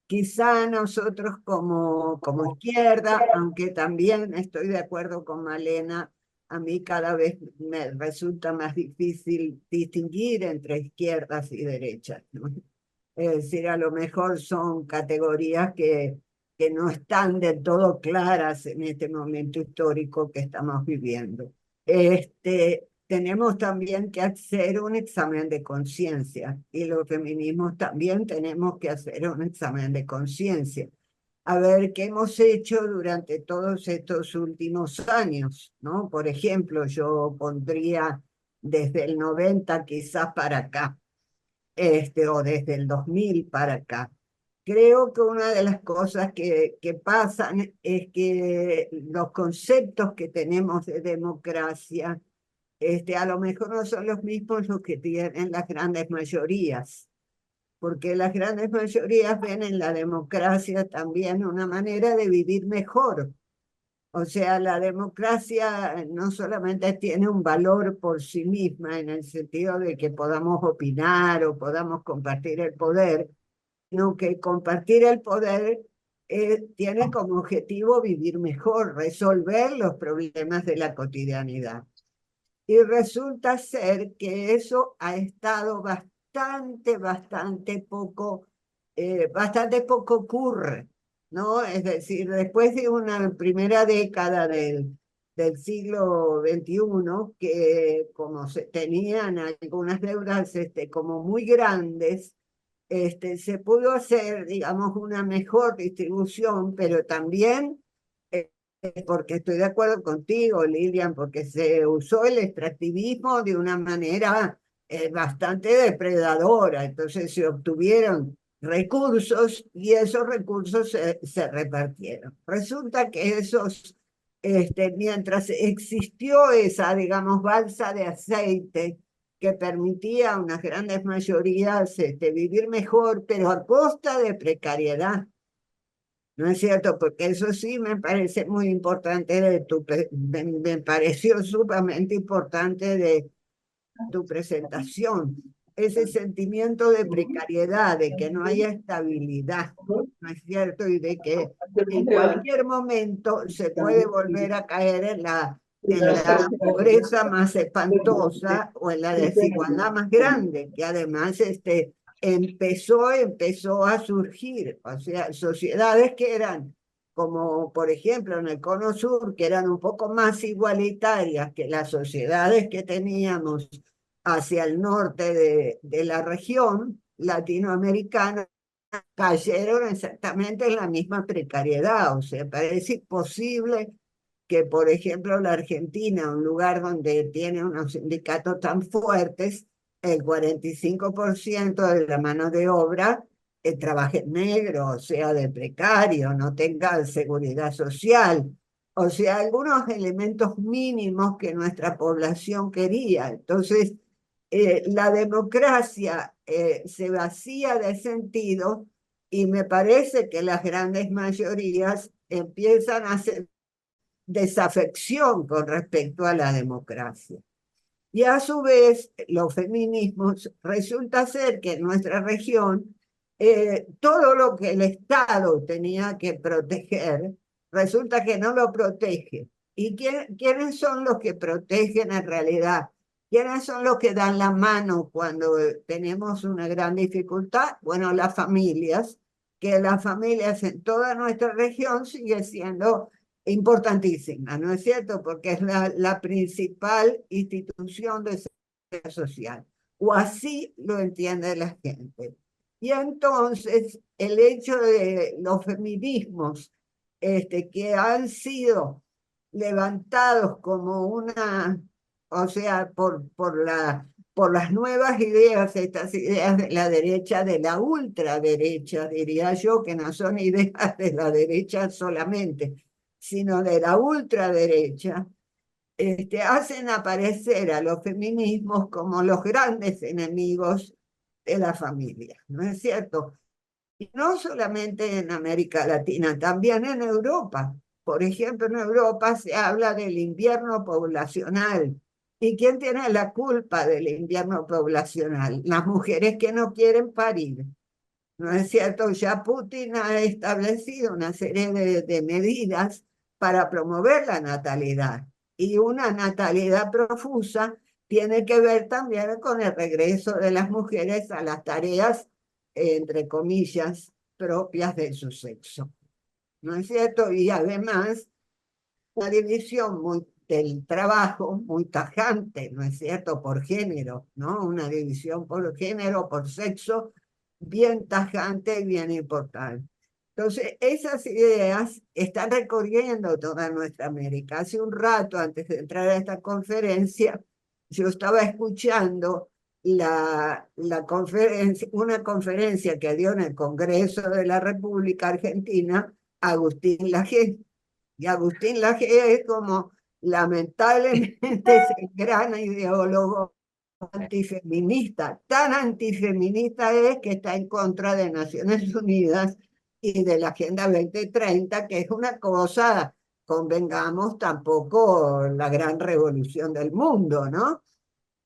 Quizá nosotros como izquierda, aunque también estoy de acuerdo con Malena, a mí cada vez me resulta más difícil distinguir entre izquierdas y derechas, ¿no? Es decir, a lo mejor son categorías que no están del todo claras en este momento histórico que estamos viviendo. Tenemos también que hacer un examen de conciencia, y los feminismos también tenemos que hacer un examen de conciencia. A ver qué hemos hecho durante todos estos últimos años, ¿no? Por ejemplo, yo pondría desde el 90 quizás para acá, o desde el 2000 para acá. creo que una de las cosas que pasan es que los conceptos que tenemos de democracia, a lo mejor no son los mismos los que tienen las grandes mayorías, porque las grandes mayorías ven en la democracia también una manera de vivir mejor. O sea, la democracia no solamente tiene un valor por sí misma en el sentido de que podamos opinar o podamos compartir el poder, sino que compartir el poder tiene como objetivo vivir mejor, resolver los problemas de la cotidianidad. Y resulta ser que eso ha estado bastante poco ocurre, ¿no? Es decir, después de una primera década del siglo XXI, que como se tenían algunas deudas como muy grandes, se pudo hacer, digamos, una mejor distribución, pero también porque estoy de acuerdo contigo, Lilian, porque se usó el extractivismo de una manera bastante depredadora. Entonces se obtuvieron recursos y esos recursos se repartieron. Resulta que mientras existió esa, digamos, balsa de aceite que permitía a unas grandes mayorías vivir mejor, pero a costa de precariedad. ¿No es cierto? Porque eso sí me parece muy importante me pareció sumamente importante de tu presentación. Ese sentimiento de precariedad, de que no haya estabilidad, ¿no es cierto? Y de que en cualquier momento se puede volver a caer en la pobreza más espantosa o en la desigualdad más grande, que además empezó a surgir, o sea, sociedades que eran como por ejemplo en el Cono Sur, que eran un poco más igualitarias que las sociedades que teníamos hacia el norte de la región latinoamericana, cayeron exactamente en la misma precariedad. O sea, parece imposible que, por ejemplo, la Argentina, un lugar donde tiene unos sindicatos tan fuertes, el 45% de la mano de obra trabaje en negro, o sea, de precario, no tenga seguridad social. O sea, algunos elementos mínimos que nuestra población quería. Entonces, la democracia se vacía de sentido y me parece que las grandes mayorías empiezan a hacer desafección con respecto a la democracia. Y a su vez, los feminismos, resulta ser que en nuestra región, todo lo que el Estado tenía que proteger, resulta que no lo protege. ¿Y quiénes son los que protegen en realidad? ¿Quiénes son los que dan la mano cuando tenemos una gran dificultad? Bueno, las familias, que las familias en toda nuestra región sigue siendo importantísima, ¿no es cierto? Porque es la principal institución de seguridad social, o así lo entiende la gente. Y entonces el hecho de los feminismos que han sido levantados como o sea, por las nuevas ideas, estas ideas de la derecha, de la ultraderecha, diría yo, que no son ideas de la derecha solamente, sino de la ultraderecha, hacen aparecer a los feminismos como los grandes enemigos de la familia, ¿no es cierto? Y no solamente en América Latina, también en Europa. Por ejemplo, en Europa se habla del invierno poblacional. ¿Y quién tiene la culpa del invierno poblacional? Las mujeres que no quieren parir. ¿No es cierto? Ya Putin ha establecido una serie de medidas para promover la natalidad. Y una natalidad profusa tiene que ver también con el regreso de las mujeres a las tareas, entre comillas, propias de su sexo. ¿No es cierto? Y además, una división del trabajo muy tajante, ¿no es cierto? Por género, ¿no? Una división por género, por sexo, bien tajante y bien importante. Entonces, esas ideas están recorriendo toda nuestra América. Hace un rato, antes de entrar a esta conferencia, yo estaba escuchando una conferencia que dio en el Congreso de la República Argentina Agustín Laje. Y Agustín Laje es como, lamentablemente, es el gran ideólogo antifeminista. Tan antifeminista es que está en contra de Naciones Unidas y de la Agenda 2030, que es una cosa, convengamos, tampoco la gran revolución del mundo, ¿no?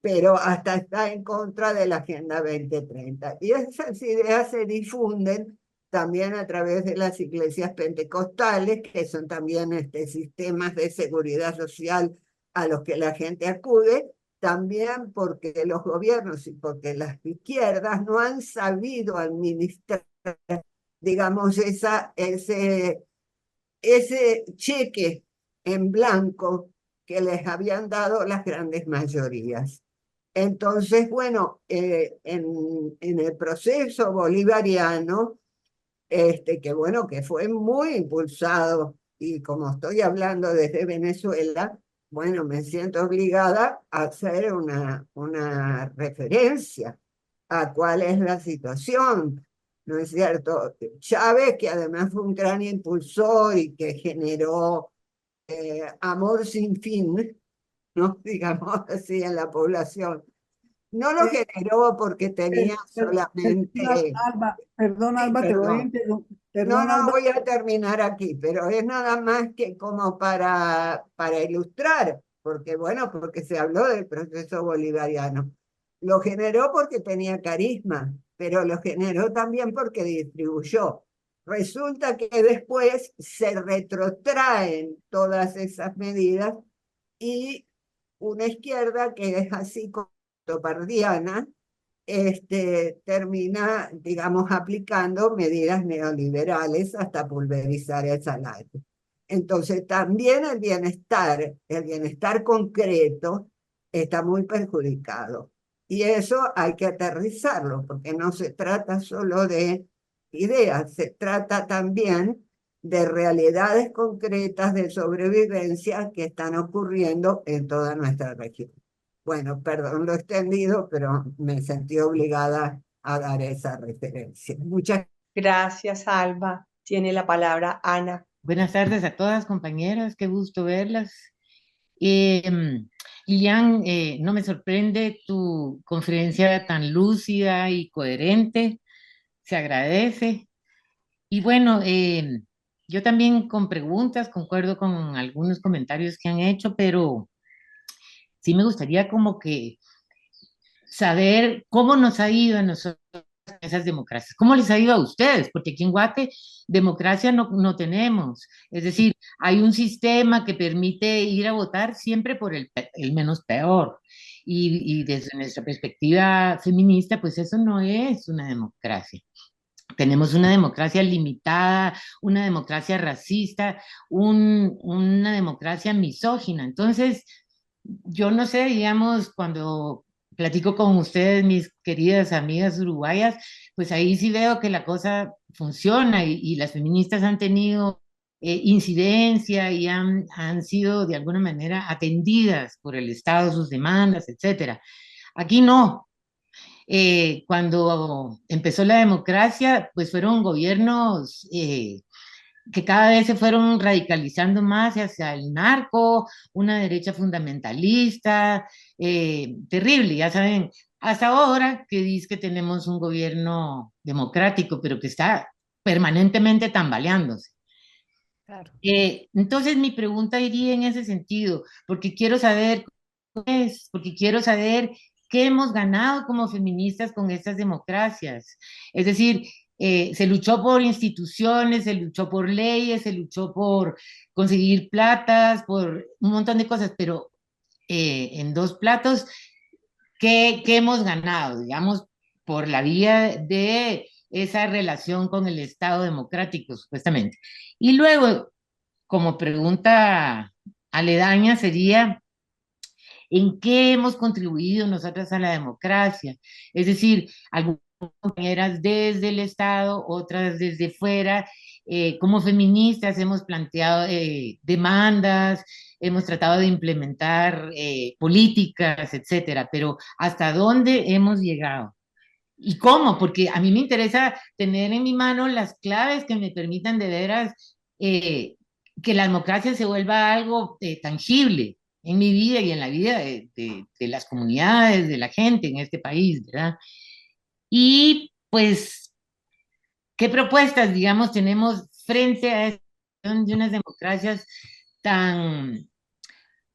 Pero hasta está en contra de la Agenda 2030. Y esas ideas se difunden también a través de las iglesias pentecostales, que son también sistemas de seguridad social a los que la gente acude, también porque los gobiernos y porque las izquierdas no han sabido administrar, digamos, ese cheque en blanco que les habían dado las grandes mayorías. Entonces, bueno, en el proceso bolivariano, que bueno, que fue muy impulsado, y como estoy hablando desde Venezuela, bueno, me siento obligada a hacer una referencia a cuál es la situación, ¿no es cierto? Chávez, que además fue un gran impulsor y que generó amor sin fin, ¿no? Digamos así, en la población. No lo Eh, generó porque tenía solamente... Perdón, Sí, Alba, te voy a perdón. interrumpir. No, Perdón, no, Alba. voy a terminar aquí, pero es nada más que como para ilustrar, porque bueno, porque se habló del proceso bolivariano. Lo generó porque tenía carisma, pero lo generó también porque distribuyó. Resulta que después se retrotraen todas esas medidas y una izquierda que es así como topardiana, termina, digamos, aplicando medidas neoliberales hasta pulverizar el salario. Entonces, también el bienestar concreto, está muy perjudicado. Y eso hay que aterrizarlo, porque no se trata solo de ideas, se trata también de realidades concretas de sobrevivencia que están ocurriendo en toda nuestra región. Bueno, perdón lo extendido, pero me sentí obligada a dar esa referencia. Muchas Gracias, Alba. Tiene la palabra Ana. Buenas tardes a todas, compañeras, qué gusto verlas. Lilian, no me sorprende tu conferencia tan lúcida y coherente, se agradece. Y bueno, yo también con preguntas, concuerdo con algunos comentarios que han hecho, pero sí me gustaría como que saber cómo nos ha ido a nosotros esas democracias. ¿Cómo les ha ido a ustedes? Porque aquí en Guate democracia no tenemos. Es decir, hay un sistema que permite ir a votar siempre por el menos peor. Y desde nuestra perspectiva feminista, pues eso no es una democracia. Tenemos una democracia limitada, una democracia racista, una democracia misógina. Entonces, yo no sé, digamos, cuando platico con ustedes, mis queridas amigas uruguayas, pues ahí sí veo que la cosa funciona y las feministas han tenido incidencia y han sido de alguna manera atendidas por el Estado, sus demandas, etcétera. Aquí no. Cuando empezó la democracia, pues fueron gobiernos que cada vez se fueron radicalizando más hacia el narco, una derecha fundamentalista, terrible, ya saben, hasta ahora que dice que tenemos un gobierno democrático, pero que está permanentemente tambaleándose. Claro. Entonces mi pregunta iría en ese sentido, porque quiero saber cómo es, porque quiero saber qué hemos ganado como feministas con estas democracias. Es decir, se luchó por instituciones, se luchó por leyes, se luchó por conseguir platas, por un montón de cosas, pero en dos platos, ¿qué hemos ganado? Digamos, por la vía de esa relación con el Estado democrático, supuestamente. Y luego, como pregunta aledaña sería, ¿en qué hemos contribuido nosotras a la democracia? Es decir, algunas compañeras desde el Estado, otras desde fuera, como feministas hemos planteado demandas, hemos tratado de implementar políticas, etcétera, pero ¿hasta dónde hemos llegado? ¿Y cómo? Porque a mí me interesa tener en mi mano las claves que me permitan de veras que la democracia se vuelva algo tangible en mi vida y en la vida de las comunidades, de la gente en este país, ¿verdad? Y pues, ¿qué propuestas, digamos, tenemos frente a esta situación de unas democracias tan,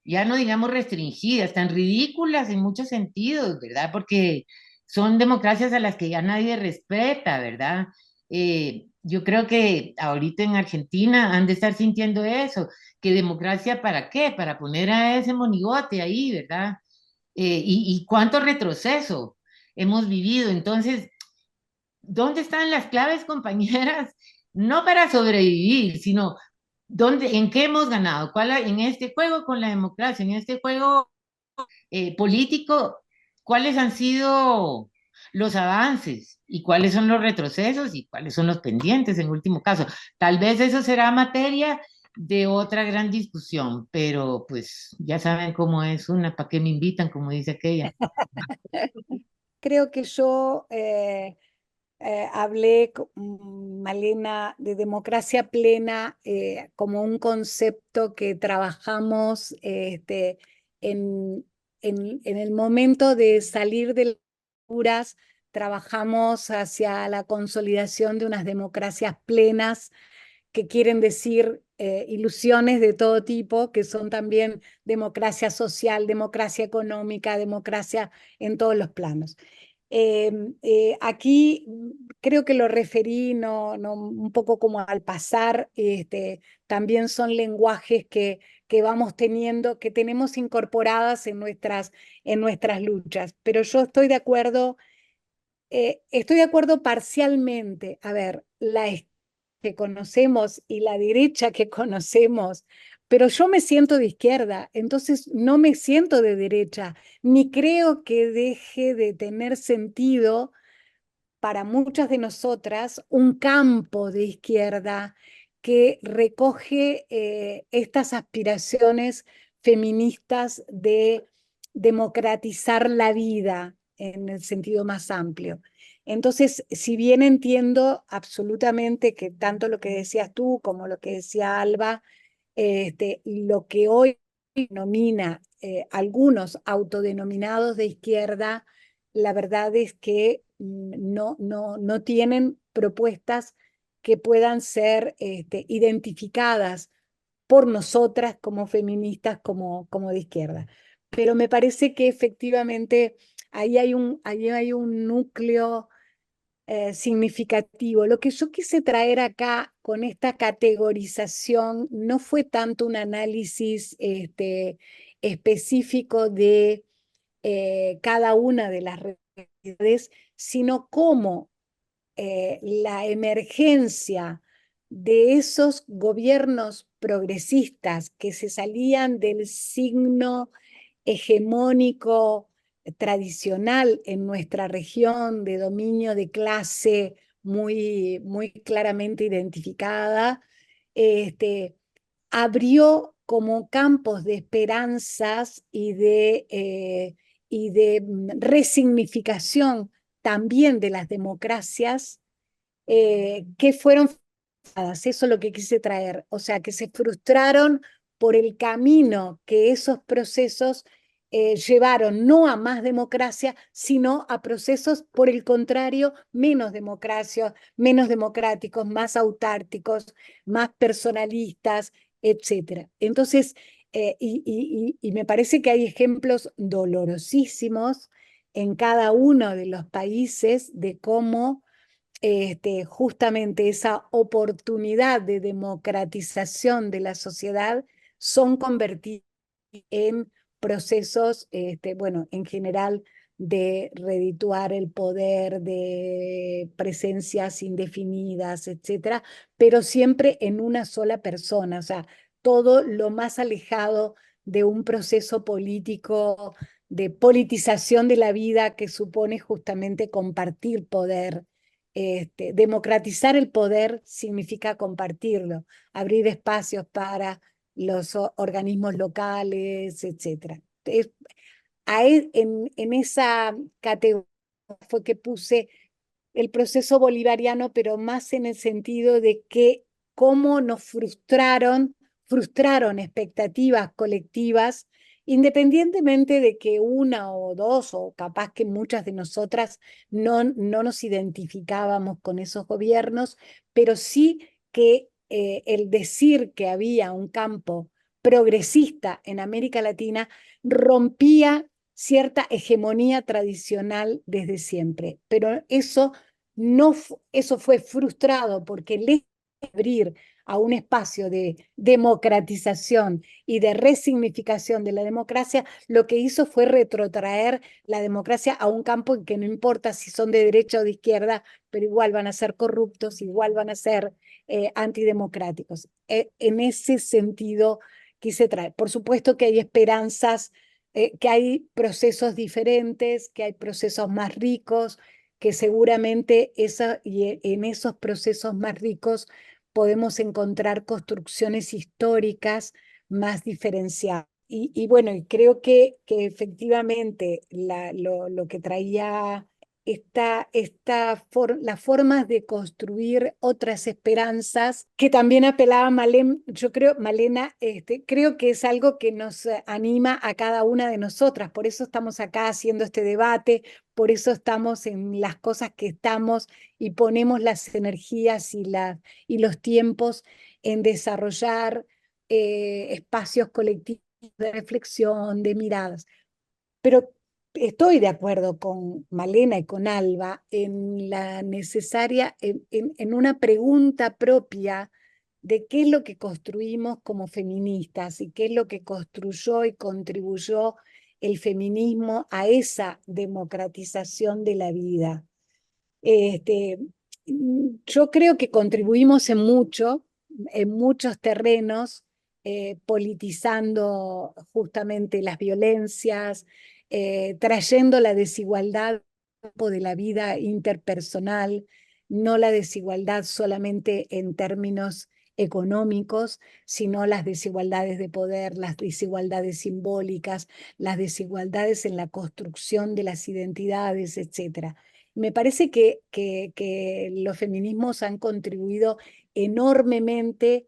ya no digamos restringidas, tan ridículas en muchos sentidos, ¿verdad? Porque son democracias a las que ya nadie respeta, ¿verdad? Yo creo que ahorita en Argentina han de estar sintiendo eso, que democracia para qué, para poner a ese monigote ahí, ¿verdad? Y cuánto retroceso hemos vivido. Entonces, ¿dónde están las claves, compañeras? No para sobrevivir, sino ¿dónde, en qué hemos ganado? En este juego con la democracia, en este juego político, ¿cuáles han sido los avances y cuáles son los retrocesos y cuáles son los pendientes en último caso? Tal vez eso será materia de otra gran discusión, pero pues ya saben cómo es una, ¿para qué me invitan? Como dice aquella. Creo que yo hablé, Malena, de democracia plena como un concepto que trabajamos en el momento de salir de las dictaduras, trabajamos hacia la consolidación de unas democracias plenas que quieren decir ilusiones de todo tipo, que son también democracia social, democracia económica, democracia en todos los planos. Aquí creo que lo referí un poco como al pasar, también son lenguajes que vamos teniendo, que tenemos incorporadas en nuestras luchas, pero yo estoy de acuerdo parcialmente. A ver, que conocemos y la derecha que conocemos, pero yo me siento de izquierda, entonces no me siento de derecha, ni creo que deje de tener sentido para muchas de nosotras un campo de izquierda que recoge estas aspiraciones feministas de democratizar la vida en el sentido más amplio. Entonces, si bien entiendo absolutamente que tanto lo que decías tú como lo que decía Alba, lo que hoy denomina algunos autodenominados de izquierda, la verdad es que no tienen propuestas que puedan ser identificadas por nosotras como feministas, como de izquierda. Pero me parece que efectivamente ahí hay un núcleo significativo. Lo que yo quise traer acá con esta categorización no fue tanto un análisis específico de cada una de las realidades, sino cómo la emergencia de esos gobiernos progresistas que se salían del signo hegemónico tradicional en nuestra región de dominio de clase muy claramente identificada, abrió como campos de esperanzas y de resignificación también de las democracias que fueron frustradas. Eso es lo que quise traer, o sea, que se frustraron por el camino que esos procesos llevaron no a más democracia, sino a procesos, por el contrario, menos democracia, menos democráticos, más autárquicos, más personalistas, etc. Entonces, y me parece que hay ejemplos dolorosísimos en cada uno de los países de cómo justamente esa oportunidad de democratización de la sociedad son convertidos en procesos, bueno, en general de redituar el poder, de presencias indefinidas, etcétera, pero siempre en una sola persona, o sea, todo lo más alejado de un proceso político, de politización de la vida que supone justamente compartir poder democratizar el poder significa compartirlo, abrir espacios para los organismos locales, etc. En esa categoría fue que puse el proceso bolivariano, pero más en el sentido de que cómo nos frustraron expectativas colectivas, independientemente de que una o dos, o capaz que muchas de nosotras no nos identificábamos con esos gobiernos, pero sí que el decir que había un campo progresista en América Latina rompía cierta hegemonía tradicional desde siempre, pero eso fue frustrado porque lejos de abrir a un espacio de democratización y de resignificación de la democracia, lo que hizo fue retrotraer la democracia a un campo en que no importa si son de derecha o de izquierda, pero igual van a ser corruptos, igual van a ser antidemocráticos. En ese sentido quise traer. Por supuesto que hay esperanzas, que hay procesos diferentes, que hay procesos más ricos, que seguramente en esos procesos más ricos podemos encontrar construcciones históricas más diferenciadas. Y bueno, y creo que efectivamente lo que traía las formas de construir otras esperanzas, que también apelaba Malena, creo que es algo que nos anima a cada una de nosotras, por eso estamos acá haciendo este debate, por eso estamos en las cosas que estamos y ponemos las energías y los tiempos en desarrollar espacios colectivos de reflexión, de miradas. Pero estoy de acuerdo con Malena y con Alba en la necesaria, en una pregunta propia de qué es lo que construimos como feministas y qué es lo que construyó y contribuyó el feminismo a esa democratización de la vida. Yo creo que contribuimos en muchos terrenos, politizando justamente las violencias, trayendo la desigualdad de la vida interpersonal, no la desigualdad solamente en términos económicos, sino las desigualdades de poder, las desigualdades simbólicas, las desigualdades en la construcción de las identidades, etc. Me parece que los feminismos han contribuido enormemente,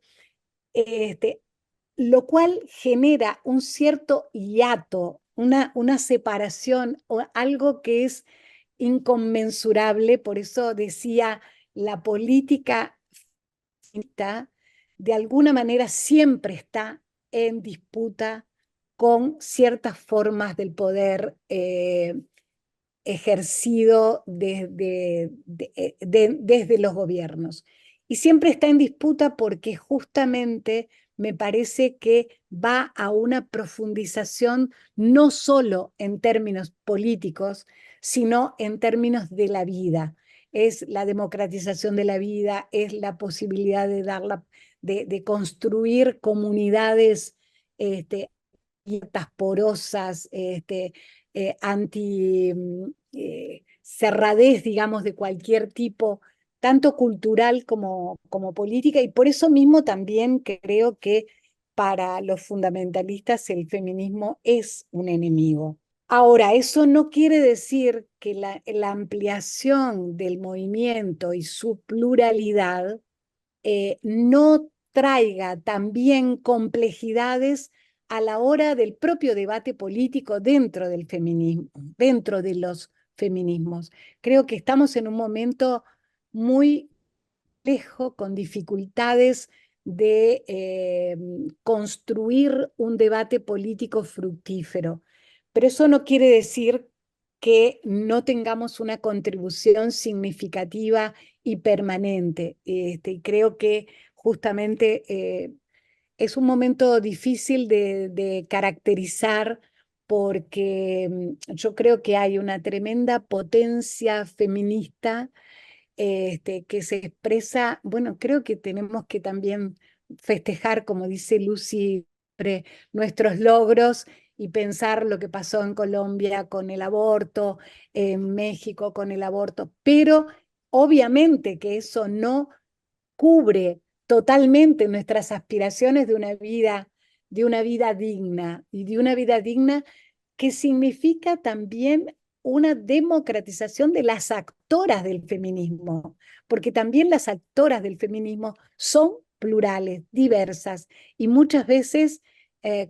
lo cual genera un cierto hiato, una separación o algo que es inconmensurable. Por eso decía, la política feminista de alguna manera siempre está en disputa con ciertas formas del poder ejercido desde los gobiernos. Y siempre está en disputa porque justamente me parece que va a una profundización no solo en términos políticos, sino en términos de la vida. Es la democratización de la vida, es la posibilidad de construir comunidades porosas, cerradez, digamos, de cualquier tipo, tanto cultural como política, y por eso mismo también creo que para los fundamentalistas el feminismo es un enemigo. Ahora, eso no quiere decir que la ampliación del movimiento y su pluralidad no traiga también complejidades a la hora del propio debate político dentro del feminismo, dentro de los feminismos. Creo que estamos en un momento muy complejo, con dificultades de construir un debate político fructífero. Pero eso no quiere decir que no tengamos una contribución significativa y permanente. Creo que justamente es un momento difícil de caracterizar porque yo creo que hay una tremenda potencia feminista que se expresa. Bueno, creo que tenemos que también festejar, como dice Lucy, nuestros logros y pensar lo que pasó en Colombia con el aborto, en México con el aborto, pero Obviamente que eso no cubre totalmente nuestras aspiraciones de una vida digna, y de una vida digna que significa también una democratización de las actoras del feminismo, porque también las actoras del feminismo son plurales, diversas y muchas veces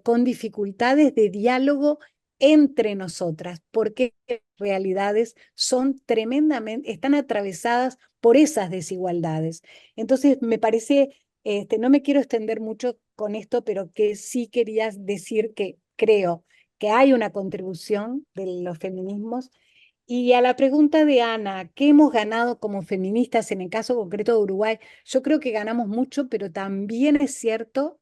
con dificultades de diálogo entre nosotras, porque realidades son tremendamente, están atravesadas por esas desigualdades. Entonces, me parece, no me quiero extender mucho con esto, pero que sí quería decir que creo que hay una contribución de los feminismos. Y a la pregunta de Ana, ¿qué hemos ganado como feministas en el caso concreto de Uruguay? Yo creo que ganamos mucho, pero también es cierto,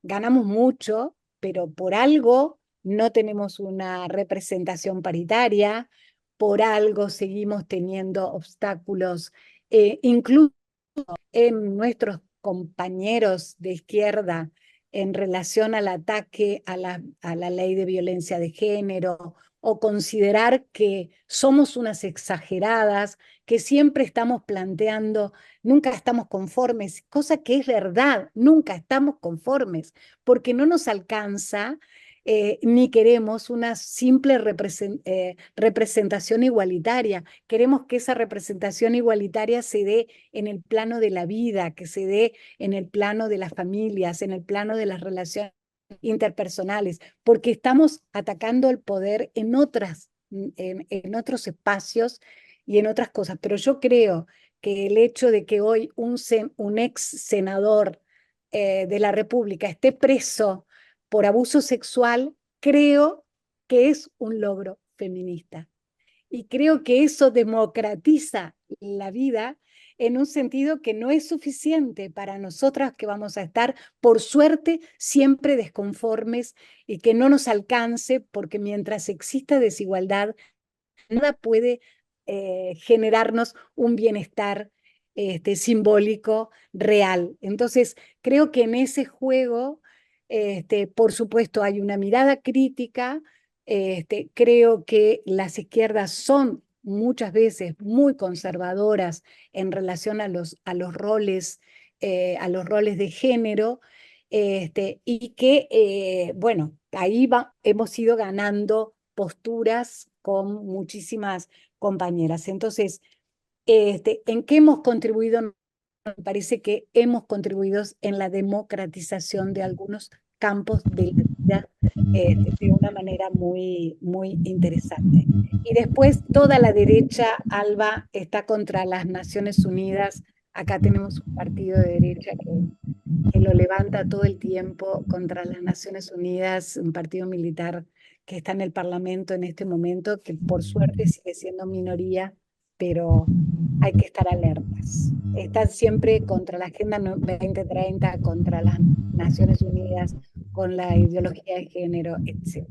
ganamos mucho, pero por algo no tenemos una representación paritaria, por algo seguimos teniendo obstáculos, incluso en nuestros compañeros de izquierda en relación al ataque a la ley de violencia de género, o considerar que somos unas exageradas, que siempre estamos planteando, nunca estamos conformes, cosa que es verdad, nunca estamos conformes, porque no nos alcanza ni queremos una simple representación igualitaria. Queremos que esa representación igualitaria se dé en el plano de la vida, que se dé en el plano de las familias, en el plano de las relaciones interpersonales, porque estamos atacando el poder en otros espacios y en otras cosas. Pero yo creo que el hecho de que hoy un ex senador de la República esté preso por abuso sexual, creo que es un logro feminista. Y creo que eso democratiza la vida en un sentido que no es suficiente para nosotras, que vamos a estar, por suerte, siempre desconformes y que no nos alcance, porque mientras exista desigualdad, nada puede generarnos un bienestar simbólico real. Entonces, creo que en ese juego, por supuesto, hay una mirada crítica. Creo que las izquierdas son muchas veces muy conservadoras en relación a los roles de género, y que, bueno, ahí hemos ido ganando posturas con muchísimas compañeras. Entonces, ¿en qué hemos contribuido? Me parece que hemos contribuido en la democratización de algunos campos de la vida de una manera muy, muy interesante. Y después toda la derecha, Alba, está contra las Naciones Unidas. Acá tenemos un partido de derecha que lo levanta todo el tiempo contra las Naciones Unidas, un partido militar que está en el Parlamento en este momento, que por suerte sigue siendo minoría, pero hay que estar alertas. Están siempre contra la Agenda 2030, contra las Naciones Unidas, con la ideología de género, etc.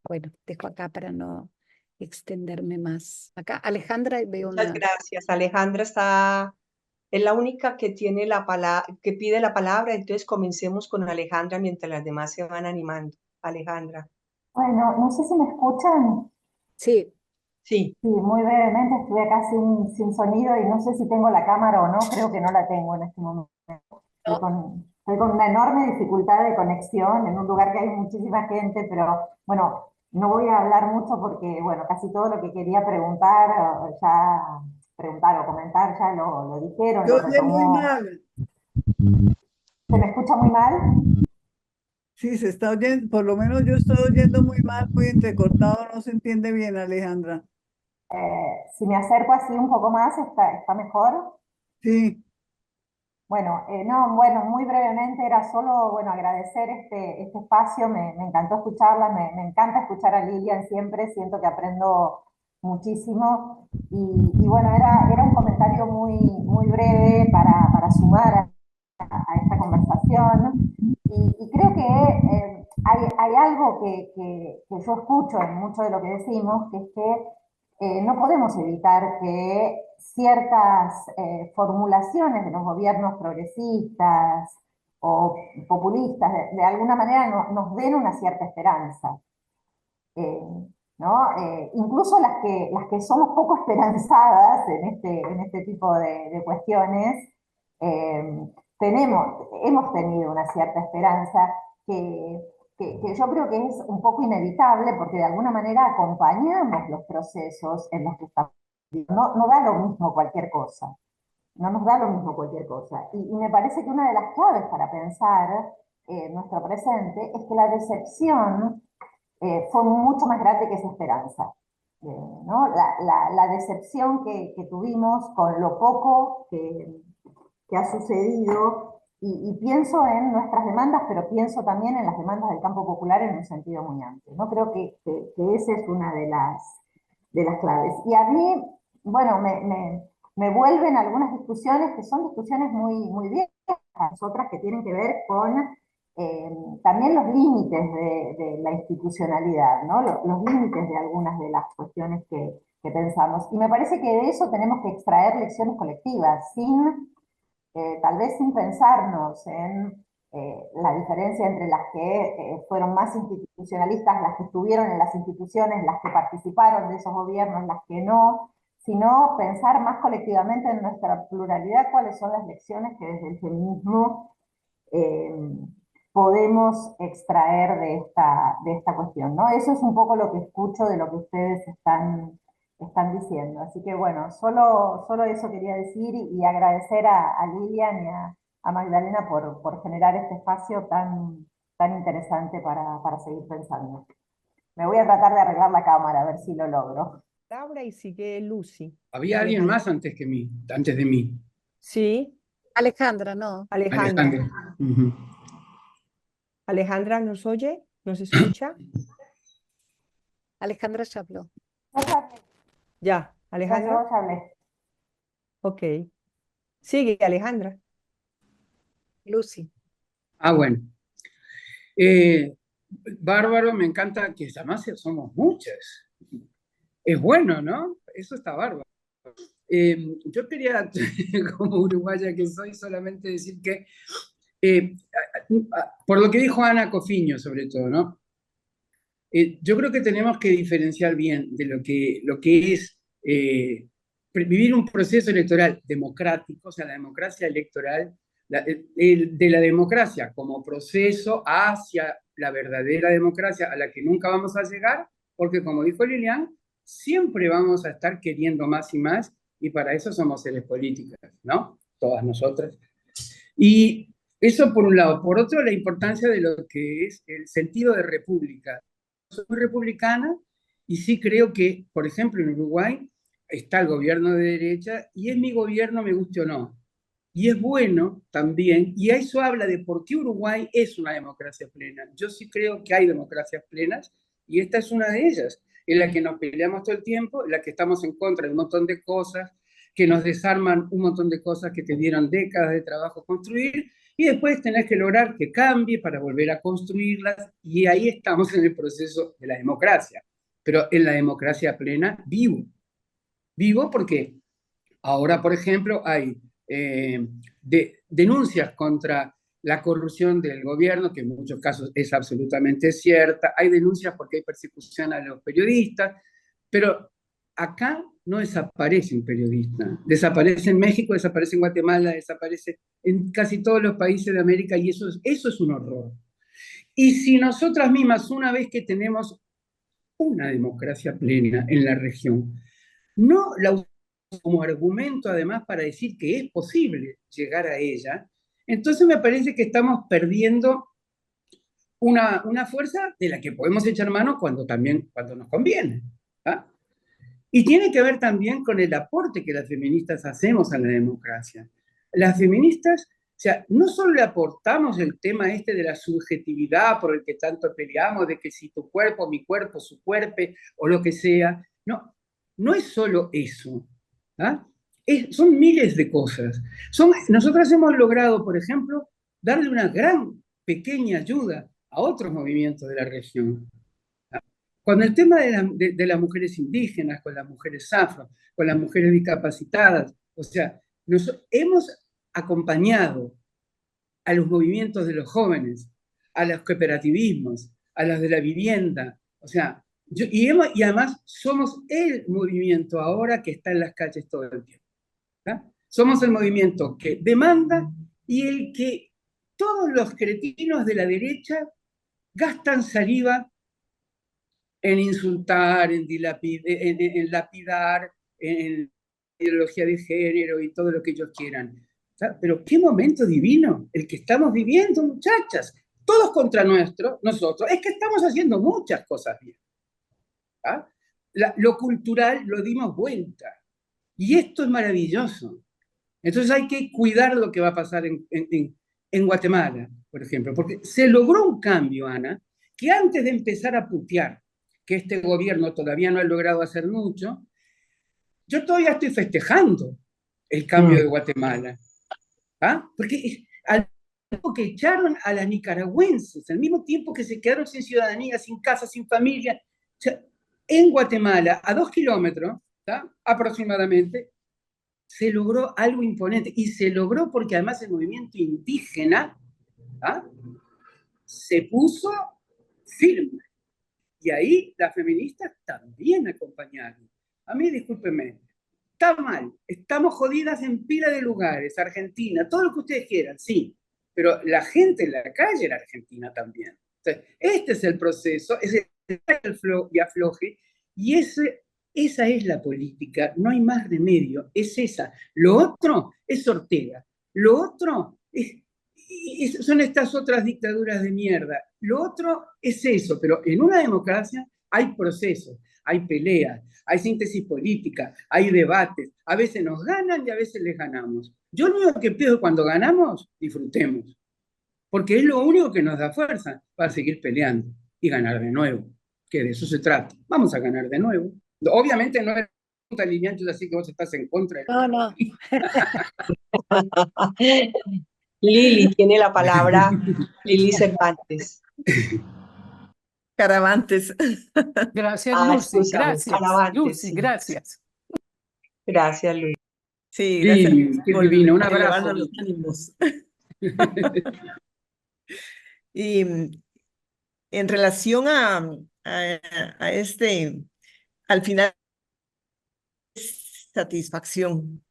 Bueno, dejo acá para no extenderme más. Acá Alejandra, veo Muchas una... gracias. Alejandra es la única que tiene que pide la palabra, entonces comencemos con Alejandra mientras las demás se van animando. Alejandra. Bueno, no sé si me escuchan. Sí. Sí. Sí, muy brevemente, estuve acá sin sonido y no sé si tengo la cámara o no, creo que no la tengo en este momento. Estoy con una enorme dificultad de conexión en un lugar que hay muchísima gente, pero bueno, no voy a hablar mucho porque, bueno, casi todo lo que quería preguntar o comentar ya lo dijeron, Yo lo oye muy retomó. mal. ¿Se me escucha muy mal? Sí, se está oyendo, por lo menos yo estoy oyendo muy mal, muy entrecortado, no se entiende bien, Alejandra. Si me acerco así un poco más, está mejor. Sí, Bueno, no, bueno, muy brevemente era solo, bueno, agradecer este espacio, me encantó escucharla, me encanta escuchar a Lilian siempre, siento que aprendo muchísimo y bueno, era un comentario muy breve para sumar a esta conversación y creo que hay algo que yo escucho en mucho de lo que decimos, que es que no podemos evitar que ciertas formulaciones de los gobiernos progresistas o populistas de alguna manera nos den una cierta esperanza. ¿no? Incluso las que somos poco esperanzadas en este tipo de cuestiones, hemos tenido una cierta esperanza que, que yo creo que es un poco inevitable porque de alguna manera acompañamos los procesos en los que estamos. No da lo mismo cualquier cosa, no nos da lo mismo cualquier cosa. Y me parece que una de las claves para pensar nuestro presente es que la decepción fue mucho más grande que esa esperanza. ¿No? La decepción que tuvimos con lo poco que ha sucedido, y pienso en nuestras demandas, pero pienso también en las demandas del campo popular en un sentido muy amplio. ¿No? Creo que esa es una de las claves. Y a mí, bueno, me vuelven algunas discusiones que son discusiones muy viejas, otras que tienen que ver con también los límites de la institucionalidad, ¿no? Los límites de algunas de las cuestiones que pensamos. Y me parece que de eso tenemos que extraer lecciones colectivas, tal vez sin pensarnos en la diferencia entre las que fueron más institucionalistas, las que estuvieron en las instituciones, las que participaron de esos gobiernos, las que no, sino pensar más colectivamente en nuestra pluralidad, cuáles son las lecciones que desde el feminismo eh, podemos extraer de esta cuestión, ¿no? Eso es un poco lo que escucho de lo que ustedes están diciendo. Así que bueno, solo eso quería decir y agradecer a Lilian y a Magdalena por generar este espacio tan interesante para seguir pensando. Me voy a tratar de arreglar la cámara, a ver si lo logro. Laura y sigue Lucy. Había alguien más antes de mí. Sí, Alejandra, no. Alejandra. Alejandra. Ujú. Alejandra, ¿nos oye? ¿Nos escucha? Alejandra ya habló. Ya, Alejandra. Ya hablé. Ok. Sigue, Alejandra. Lucy. Bueno. Bárbaro, me encanta que además somos muchas. Es bueno, ¿no? Eso está bárbaro. Yo quería, como uruguaya que soy, solamente decir que, por lo que dijo Ana Cofiño, sobre todo, ¿no? Yo creo que tenemos que diferenciar bien de lo que es vivir un proceso electoral democrático, o sea, la democracia electoral, de la democracia como proceso hacia la verdadera democracia a la que nunca vamos a llegar, porque como dijo Lilian, siempre vamos a estar queriendo más y más, y para eso somos seres políticos, ¿no? Todas nosotras. Y eso por un lado. Por otro, la importancia de lo que es el sentido de república. Soy muy republicana y sí creo que, por ejemplo, en Uruguay está el gobierno de derecha y es mi gobierno, me guste o no. Y es bueno también, y eso habla de por qué Uruguay es una democracia plena. Yo sí creo que hay democracias plenas y esta es una de ellas, en la que nos peleamos todo el tiempo, en la que estamos en contra de un montón de cosas, que nos desarman un montón de cosas que te dieron décadas de trabajo construir, y después tenés que lograr que cambie para volver a construirlas, y ahí estamos en el proceso de la democracia. Pero en la democracia plena vivo porque ahora, por ejemplo, hay denuncias contra la corrupción del gobierno, que en muchos casos es absolutamente cierta, hay denuncias porque hay persecución a los periodistas, pero acá no desaparece un periodista, desaparece en México, desaparece en Guatemala, desaparece en casi todos los países de América, y eso es un horror. Y si nosotras mismas, una vez que tenemos una democracia plena en la región, no la usamos como argumento además para decir que es posible llegar a ella, entonces me parece que estamos perdiendo una fuerza de la que podemos echar mano cuando nos conviene. ¿Ah? Y tiene que ver también con el aporte que las feministas hacemos a la democracia. Las feministas, o sea, no solo le aportamos el tema este de la subjetividad por el que tanto peleamos, de que si tu cuerpo, mi cuerpo, su cuerpo, o lo que sea, no es solo eso. ¿Ah? Son miles de cosas. Nosotros hemos logrado, por ejemplo, darle una gran, pequeña ayuda a otros movimientos de la región. Con el tema de las mujeres indígenas, con las mujeres afro, con las mujeres discapacitadas, o sea, hemos acompañado a los movimientos de los jóvenes, a los cooperativismos, a los de la vivienda, o sea, Y además somos el movimiento ahora que está en las calles todo el tiempo. ¿Tá? Somos el movimiento que demanda y el que todos los cretinos de la derecha gastan saliva en insultar, en lapidar, en ideología de género y todo lo que ellos quieran. ¿Tá? Pero qué momento divino el que estamos viviendo, muchachas. Todos contra nosotros. Es que estamos haciendo muchas cosas bien. ¿Tá? Lo cultural lo dimos vuelta. Y esto es maravilloso. Entonces hay que cuidar lo que va a pasar en Guatemala, por ejemplo, porque se logró un cambio, Ana, que antes de empezar a putear que este gobierno todavía no ha logrado hacer mucho, yo todavía estoy festejando el cambio de Guatemala. ¿Ah? Porque al tiempo que echaron a las nicaragüenses, al mismo tiempo que se quedaron sin ciudadanía, sin casa, sin familia, o sea, en Guatemala, a 2 kilómetros, ¿tá? Aproximadamente, se logró algo imponente. Y se logró porque además el movimiento indígena, ¿tá? Se puso firme. Y ahí las feministas también acompañaron. A mí, discúlpenme, está mal, estamos jodidas en pila de lugares, Argentina, todo lo que ustedes quieran, sí, pero la gente en la calle era argentina también. Entonces, este es el proceso, es el flow y afloje, y esa es la política, no hay más remedio, es esa. Lo otro es Ortega, lo otro son estas otras dictaduras de mierda, lo otro es eso, pero en una democracia hay procesos, hay peleas, hay síntesis política, hay debates, a veces nos ganan y a veces les ganamos. Yo lo único que pido cuando ganamos, disfrutemos, porque es lo único que nos da fuerza para seguir peleando y ganar de nuevo, que de eso se trata. Vamos a ganar de nuevo. Obviamente no es pregunta lineal, así que vos estás en contra. No. Lili tiene la palabra, Lili Cervantes. Caravantes. Gracias, Ah, Lucy. escúchame, Gracias, Caravantes, Lucy. sí. Gracias. Gracias, Luis. Sí, gracias Lili, qué por divino, un abrazo. elevarnos los ánimos. Y en relación a este, al final, satisfacción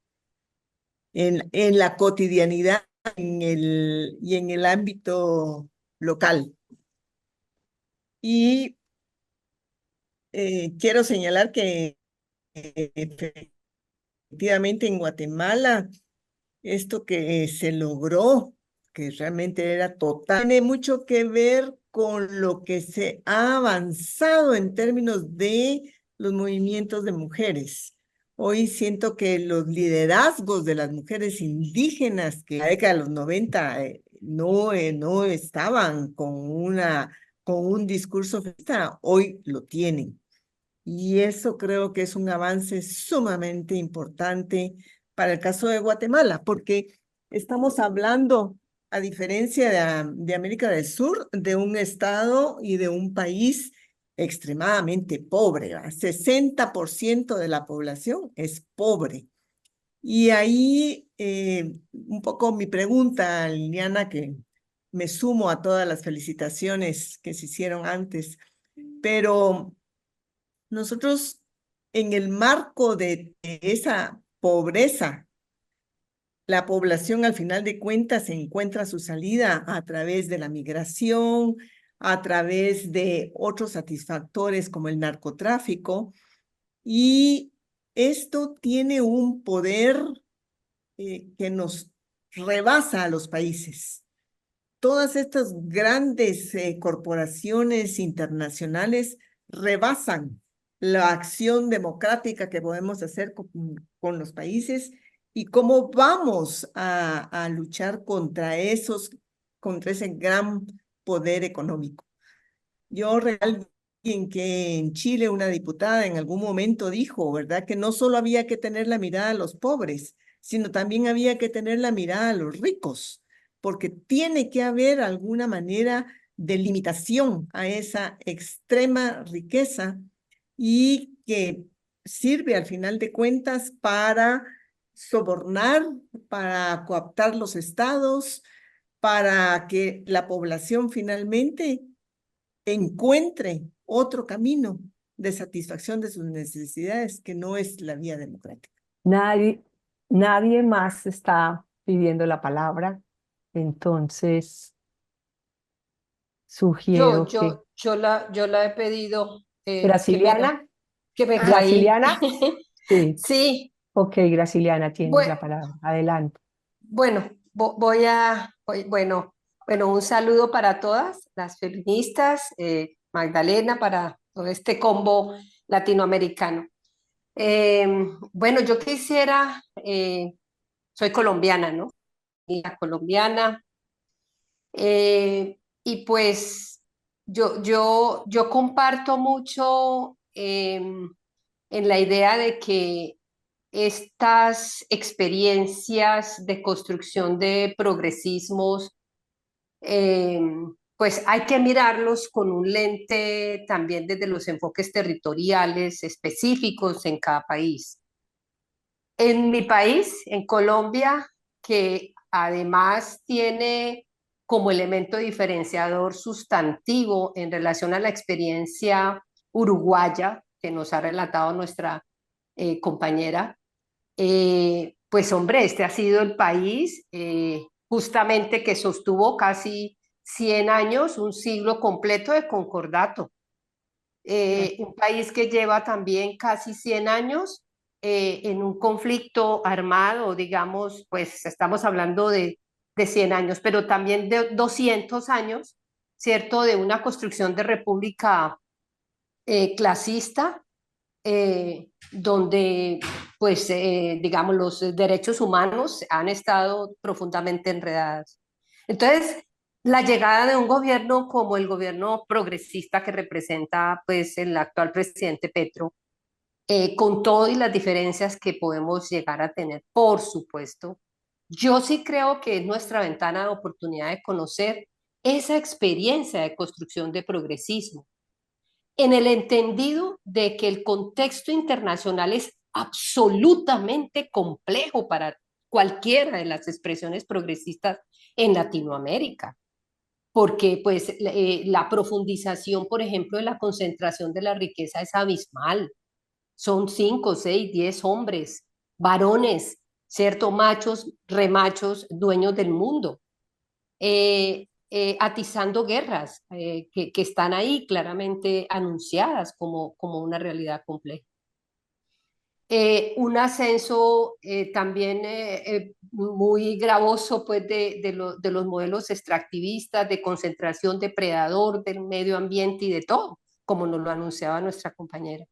en la cotidianidad y en el ámbito local. Y quiero señalar que efectivamente en Guatemala esto que se logró, que realmente era total, tiene mucho que ver con lo que se ha avanzado en términos de los movimientos de mujeres. Hoy siento que los liderazgos de las mujeres indígenas que en la década de los 90 no estaban con un discurso feminista, hoy lo tienen. Y eso creo que es un avance sumamente importante para el caso de Guatemala, porque estamos hablando, a diferencia de América del Sur, de un estado y de un país extremadamente pobre. 60% de la población es pobre. Y ahí un poco mi pregunta, Liliana, que me sumo a todas las felicitaciones que se hicieron antes, pero nosotros en el marco de esa pobreza, la población al final de cuentas encuentra su salida a través de la migración, a través de otros satisfactores como el narcotráfico, y esto tiene un poder que nos rebasa a los países. Todas estas grandes corporaciones internacionales rebasan la acción democrática que podemos hacer con los países y cómo vamos a luchar contra ese gran poder económico. Yo alguien que en Chile una diputada en algún momento dijo, ¿verdad? Que no solo había que tener la mirada a los pobres, sino también había que tener la mirada a los ricos, porque tiene que haber alguna manera de limitación a esa extrema riqueza y que sirve al final de cuentas para sobornar, para cooptar los estados, para que la población finalmente encuentre otro camino de satisfacción de sus necesidades, que no es la vía democrática. Nadie más está pidiendo la palabra, entonces sugiero que... Yo la he pedido ¿Graciliana? que me caí. ¿Graciliana? Sí. Sí, Ok, Graciliana, tienes la palabra. Adelante. bueno, bueno, un saludo para todas las feministas, Magdalena, para todo este combo latinoamericano. Bueno, yo quisiera, soy colombiana, ¿no? Colombiana, y pues yo comparto mucho en la idea de que estas experiencias de construcción de progresismos, pues hay que mirarlos con un lente también desde los enfoques territoriales específicos en cada país. En mi país, en Colombia, que además tiene como elemento diferenciador sustantivo en relación a la experiencia uruguaya que nos ha relatado nuestra compañera, pues hombre, este ha sido el país justamente que sostuvo casi 100 años, un siglo completo de concordato. Un país que lleva también casi 100 años en un conflicto armado, digamos, pues estamos hablando de 100 años, pero también de 200 años, ¿cierto? De una construcción de república clasista, donde, pues, digamos, los derechos humanos han estado profundamente enredados. Entonces, la llegada de un gobierno como el gobierno progresista que representa, pues, el actual presidente Petro, con todo y las diferencias que podemos llegar a tener, por supuesto, yo sí creo que es nuestra ventana de oportunidad de conocer esa experiencia de construcción de progresismo, en el entendido de que el contexto internacional es absolutamente complejo para cualquiera de las expresiones progresistas en Latinoamérica, porque pues la profundización, por ejemplo, de la concentración de la riqueza es abismal. Son 5, 6, 10 hombres, varones, ¿cierto? Machos, remachos, dueños del mundo. Atizando guerras que están ahí claramente anunciadas como una realidad compleja. Un ascenso también muy gravoso pues, de los modelos extractivistas, de concentración depredador del medio ambiente y de todo, como nos lo anunciaba nuestra compañera.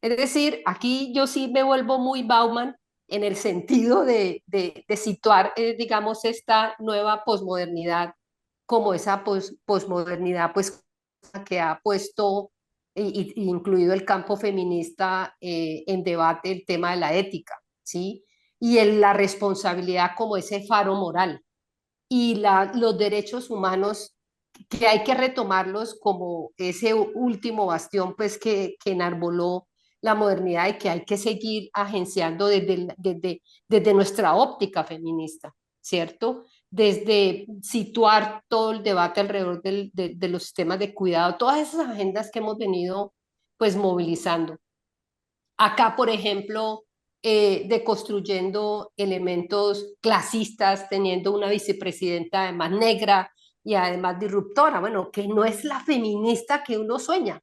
Es decir, aquí yo sí me vuelvo muy Bauman en el sentido de situar, digamos, esta nueva posmodernidad como esa posmodernidad pues, que ha puesto, incluido el campo feminista, en debate el tema de la ética, ¿sí? Y la responsabilidad como ese faro moral. Y los derechos humanos que hay que retomarlos como ese último bastión pues, que enarboló la modernidad y que hay que seguir agenciando desde nuestra óptica feminista, ¿cierto? Desde situar todo el debate alrededor de los temas de cuidado, todas esas agendas que hemos venido pues movilizando. Acá, por ejemplo, deconstruyendo elementos clasistas, teniendo una vicepresidenta además negra y además disruptora, bueno, que no es la feminista que uno sueña,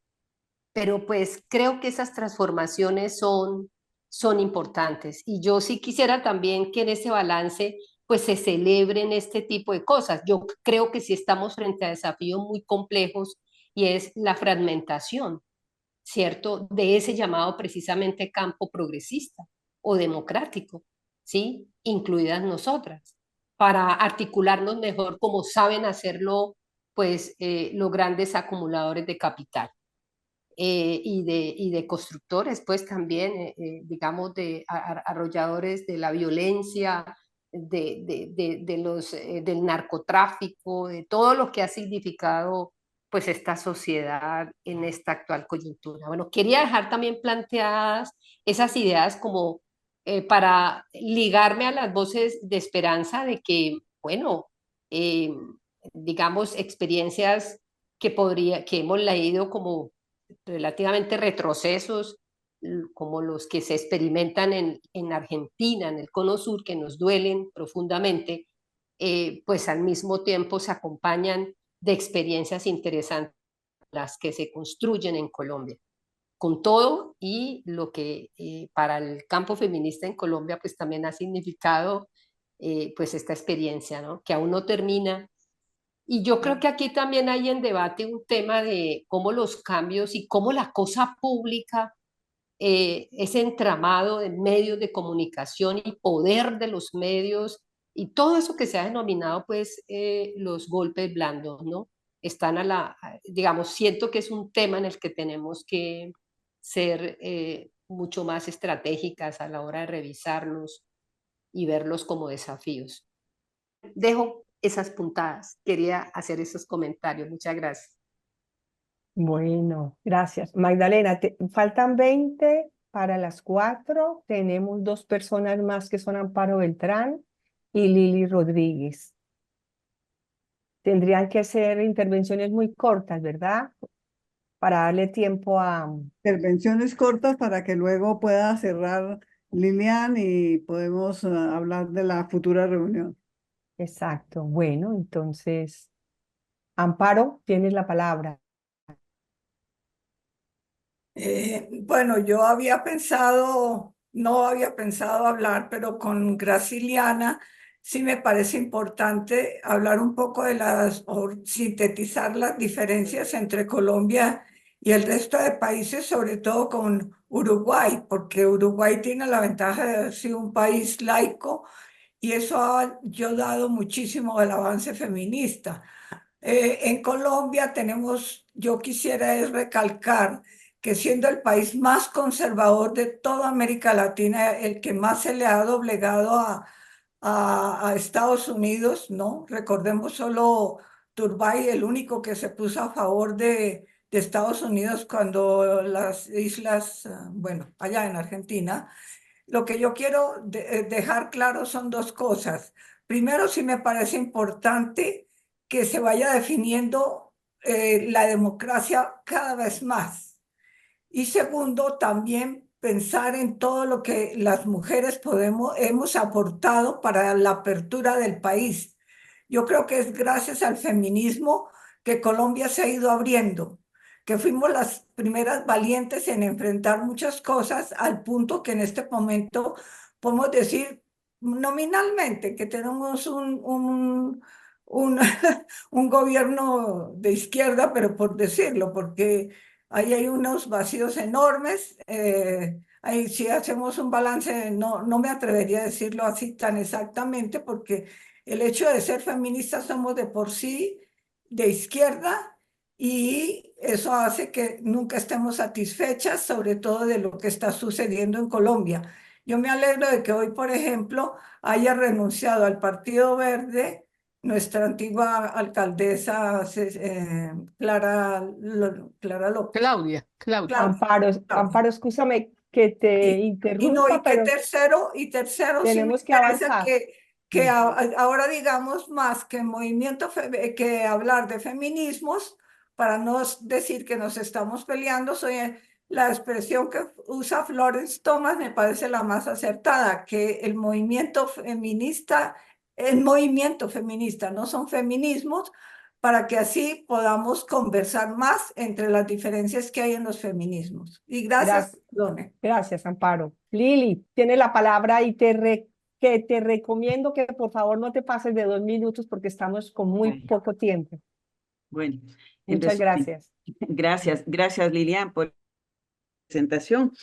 pero pues creo que esas transformaciones son importantes. Y yo sí quisiera también que en ese balance pues se celebren este tipo de cosas. Yo creo que sí estamos frente a desafíos muy complejos y es la fragmentación, ¿cierto? De ese llamado precisamente campo progresista o democrático, ¿sí? Incluidas nosotras, para articularnos mejor como saben hacerlo pues los grandes acumuladores de capital. Y de constructores, pues también, digamos, de arrolladores de la violencia, del narcotráfico, de todo lo que ha significado pues esta sociedad en esta actual coyuntura. Bueno, quería dejar también planteadas esas ideas como para ligarme a las voces de esperanza de que, bueno, digamos, experiencias que hemos leído como relativamente retrocesos como los que se experimentan en Argentina, en el Cono Sur, que nos duelen profundamente, pues al mismo tiempo se acompañan de experiencias interesantes las que se construyen en Colombia. Con todo y lo que para el campo feminista en Colombia pues también ha significado pues esta experiencia, ¿no? Que aún no termina. Y yo creo que aquí también hay en debate un tema de cómo los cambios y cómo la cosa pública, ese entramado de medios de comunicación y poder de los medios y todo eso que se ha denominado pues los golpes blandos, ¿no? Están digamos, siento que es un tema en el que tenemos que ser mucho más estratégicas a la hora de revisarlos y verlos como desafíos. Dejo esas puntadas, quería hacer esos comentarios. Muchas gracias. Bueno, gracias. Magdalena, faltan 20 para las 4. Tenemos 2 personas más que son Amparo Beltrán y Lili Rodríguez. Tendrían que ser intervenciones muy cortas, ¿verdad? Para darle tiempo a... Intervenciones cortas para que luego pueda cerrar Lilian y podemos hablar de la futura reunión. Exacto. Bueno, entonces, Amparo, tienes la palabra. Bueno, no había pensado hablar, pero con Graciliana sí me parece importante hablar un poco o sintetizar las diferencias entre Colombia y el resto de países, sobre todo con Uruguay, porque Uruguay tiene la ventaja de haber sido un país laico y eso ha ayudado muchísimo al avance feminista. En Colombia yo quisiera recalcar que siendo el país más conservador de toda América Latina, el que más se le ha doblegado a Estados Unidos, ¿no? Recordemos solo Turbay, el único que se puso a favor de Estados Unidos cuando las islas, bueno, allá en Argentina. Lo que yo quiero dejar claro son 2 cosas. Primero, sí me parece importante que se vaya definiendo la democracia cada vez más. Y segundo, también pensar en todo lo que las mujeres hemos aportado para la apertura del país. Yo creo que es gracias al feminismo que Colombia se ha ido abriendo, que fuimos las primeras valientes en enfrentar muchas cosas al punto que en este momento podemos decir nominalmente que tenemos un, un gobierno de izquierda, pero por decirlo, porque ahí hay unos vacíos enormes. Ahí si hacemos un balance, no me atrevería a decirlo así tan exactamente, porque el hecho de ser feministas somos de por sí de izquierda y eso hace que nunca estemos satisfechas, sobre todo de lo que está sucediendo en Colombia. Yo me alegro de que hoy, por ejemplo, haya renunciado al Partido Verde nuestra antigua alcaldesa Clara López. Claudia. Amparo, escúchame que te interrumpa, pero tercero, sí me tenemos que interesa avanzar. que ahora digamos más que que hablar de feminismos, para no decir que nos estamos peleando, la expresión que usa Florence Thomas me parece la más acertada, que el movimiento feminista, no son feminismos, para que así podamos conversar más entre las diferencias que hay en los feminismos. Y gracias, Done. Gracias, Amparo. Lili, tiene la palabra y que te recomiendo que por favor no te pases de 2 minutos porque estamos con muy poco tiempo. Bueno, Muchas gracias. Gracias Lilian por la presentación.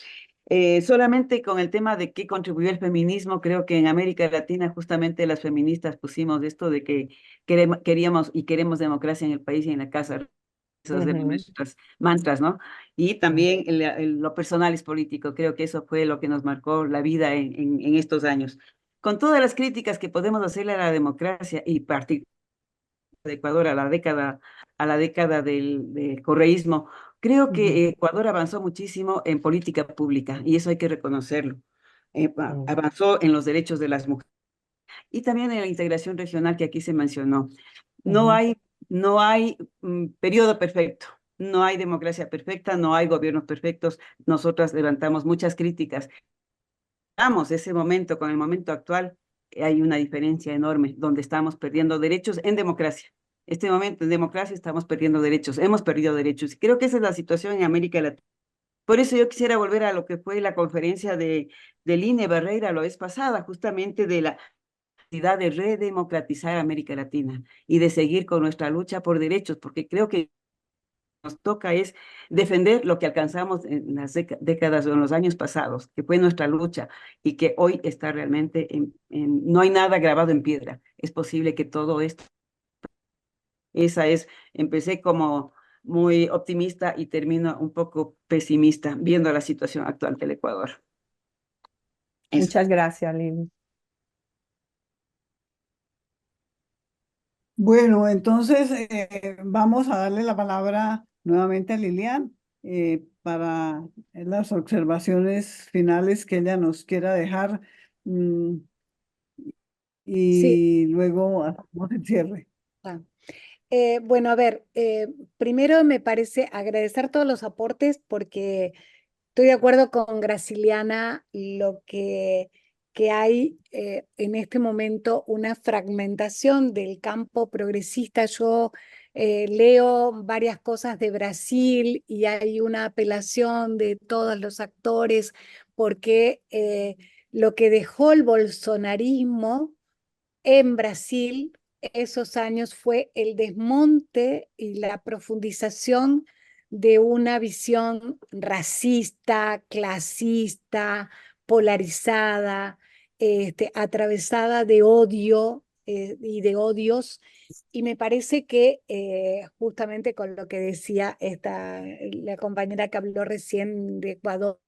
Solamente con el tema de qué contribuyó el feminismo, creo que en América Latina justamente las feministas pusimos esto de que queríamos y queremos democracia en el país y en la casa. Esos de nuestras mantras, ¿no? Y también lo personal es político. Creo que eso fue lo que nos marcó la vida en estos años. Con todas las críticas que podemos hacerle a la democracia y particularmente de Ecuador a la década del correísmo, creo que Ecuador avanzó muchísimo en política pública y eso hay que reconocerlo. Avanzó en los derechos de las mujeres y también en la integración regional que aquí se mencionó. No hay periodo perfecto. no hay democracia perfecta, no hay gobiernos perfectos. Nosotras levantamos muchas críticas. Vamos, ese momento con el momento actual, hay una diferencia enorme, donde estamos perdiendo derechos en democracia. Este momento en democracia estamos perdiendo derechos, hemos perdido derechos. Y creo que esa es la situación en América Latina. Por eso yo quisiera volver a lo que fue la conferencia del INE Barreira la vez pasada, justamente de la necesidad de redemocratizar América Latina y de seguir con nuestra lucha por derechos, porque creo que nos toca es defender lo que alcanzamos en las décadas o en los años pasados, que fue nuestra lucha y que hoy está realmente no hay nada grabado en piedra. Es posible que todo esto, empecé como muy optimista y termino un poco pesimista viendo la situación actual del Ecuador. Eso. Muchas gracias, Lili. Bueno, entonces vamos a darle la palabra nuevamente a Lilian para las observaciones finales que ella nos quiera dejar Sí. y luego hacemos el cierre. Bueno, a ver, primero me parece agradecer todos los aportes porque estoy de acuerdo con Graciliana lo que hay en este momento una fragmentación del campo progresista. Yo leo varias cosas de Brasil y hay una apelación de todos los actores porque lo que dejó el bolsonarismo en Brasil esos años fue el desmonte y la profundización de una visión racista, clasista, polarizada, atravesada de odio y de odios. Y me parece que justamente con lo que decía la compañera que habló recién de Ecuador,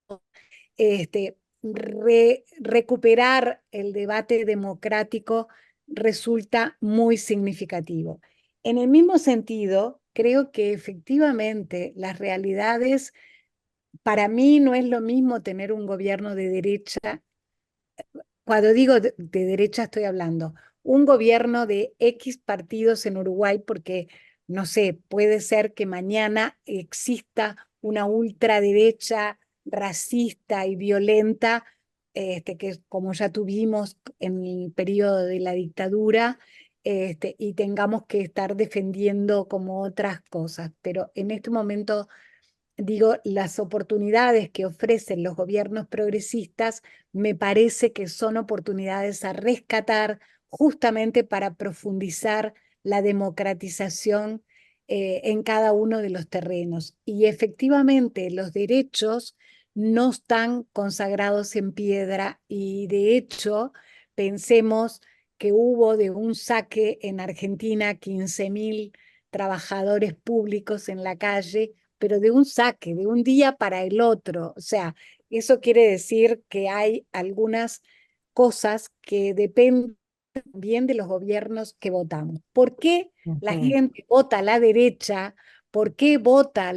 recuperar el debate democrático resulta muy significativo. En el mismo sentido, creo que efectivamente las realidades, para mí no es lo mismo tener un gobierno de derecha. Cuando digo de derecha estoy hablando un gobierno de X partidos en Uruguay, porque no sé, puede ser que mañana exista una ultraderecha racista y violenta, que como ya tuvimos en el periodo de la dictadura, y tengamos que estar defendiendo como otras cosas. Pero en este momento, digo, las oportunidades que ofrecen los gobiernos progresistas me parece que son oportunidades a rescatar justamente para profundizar la democratización en cada uno de los terrenos. Y efectivamente los derechos no están consagrados en piedra y de hecho pensemos que hubo de un saque en Argentina 15.000 trabajadores públicos en la calle, pero de un saque, de un día para el otro. O sea, eso quiere decir que hay algunas cosas que dependen también de los gobiernos que votamos. ¿Por qué la gente vota a la derecha? ¿Por qué vota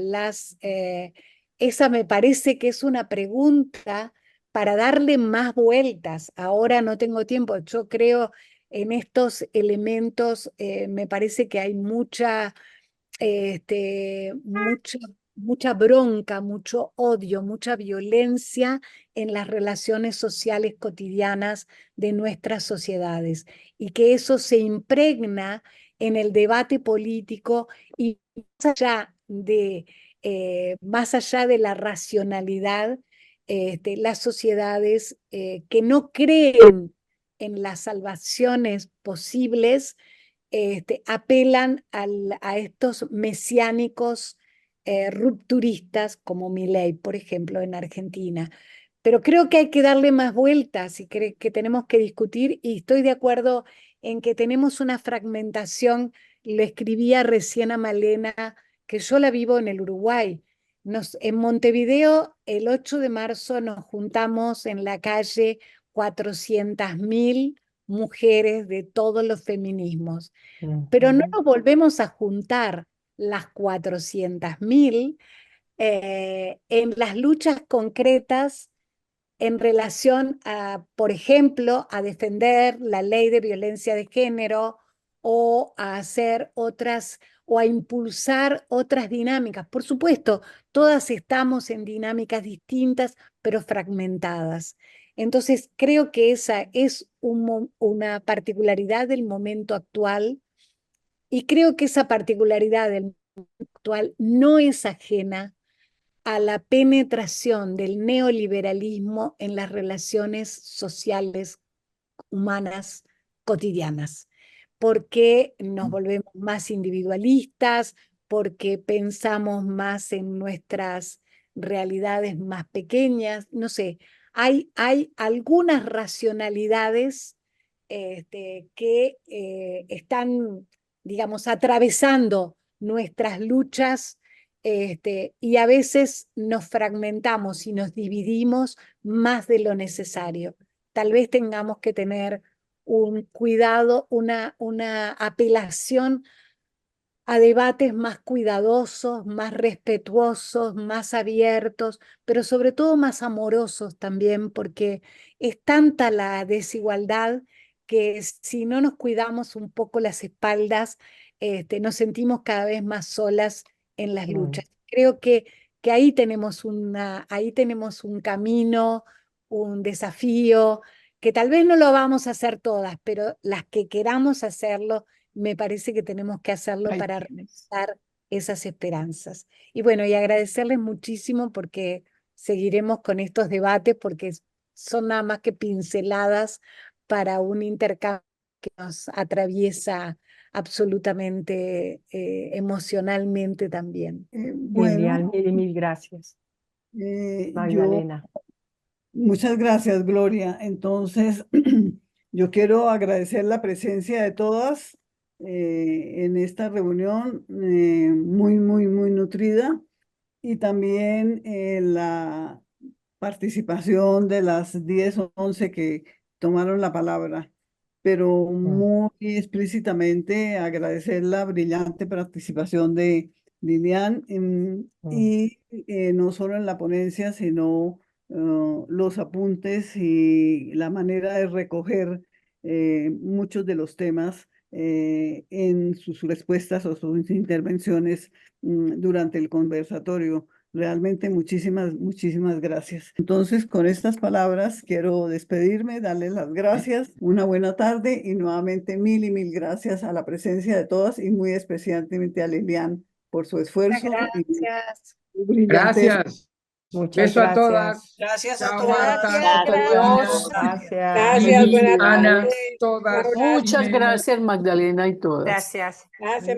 esa me parece que es una pregunta para darle más vueltas. Ahora no tengo tiempo. Yo creo en estos elementos, me parece que hay mucha bronca, mucho odio, mucha violencia en las relaciones sociales cotidianas de nuestras sociedades y que eso se impregna en el debate político y más allá de la racionalidad, las sociedades que no creen en las salvaciones posibles apelan a estos mesiánicos rupturistas como Milei, por ejemplo, en Argentina. Pero creo que hay que darle más vueltas y que tenemos que discutir, y estoy de acuerdo en que tenemos una fragmentación. Le escribía recién a Malena que yo la vivo en el Uruguay. En Montevideo, el 8 de marzo nos juntamos en la calle 400.000 mujeres de todos los feminismos, pero no nos volvemos a juntar las 400.000 en las luchas concretas en relación a, por ejemplo, a defender la ley de violencia de género o a hacer otras, o a impulsar otras dinámicas. Por supuesto, todas estamos en dinámicas distintas, pero fragmentadas. Entonces, creo que esa es una particularidad del momento actual, y creo que esa particularidad del momento actual no es ajena a la penetración del neoliberalismo en las relaciones sociales humanas cotidianas, porque nos volvemos más individualistas, porque pensamos más en nuestras realidades más pequeñas, no sé, hay algunas racionalidades que están, digamos, atravesando nuestras luchas, y a veces nos fragmentamos y nos dividimos más de lo necesario. Tal vez tengamos que tener un cuidado, una apelación a debates más cuidadosos, más respetuosos, más abiertos, pero sobre todo más amorosos también, porque es tanta la desigualdad que si no nos cuidamos un poco las espaldas, nos sentimos cada vez más solas en las luchas. Creo que ahí tenemos un camino, un desafío, que tal vez no lo vamos a hacer todas, pero las que queramos hacerlo, me parece que tenemos que hacerlo para realizar esas esperanzas. Y bueno, y agradecerles muchísimo porque seguiremos con estos debates, porque son nada más que pinceladas para un intercambio que nos atraviesa absolutamente emocionalmente también. Lilian, mil gracias. Magdalena. Muchas gracias, Gloria. Entonces, yo quiero agradecer la presencia de todas en esta reunión muy, muy, muy nutrida, y también la participación de las 10 o 11 que tomaron la palabra, pero muy explícitamente agradecer la brillante participación de Lilian, y no solo en la ponencia, sino los apuntes y la manera de recoger muchos de los temas en sus respuestas o sus intervenciones durante el conversatorio. Realmente muchísimas, muchísimas gracias. Entonces, con estas palabras quiero despedirme, darles las gracias, una buena tarde, y nuevamente mil y mil gracias a la presencia de todas, y muy especialmente a Lilian por su esfuerzo. Gracias. Y brillantez. Gracias. Muchas Beso a gracias. todas. Gracias a Chao, todas. Marta. Adiós. Gracias. Gracias, Lili, buenas Ana, tardes. todas. Muchas Jimena. gracias, Magdalena y todas. Gracias. Gracias.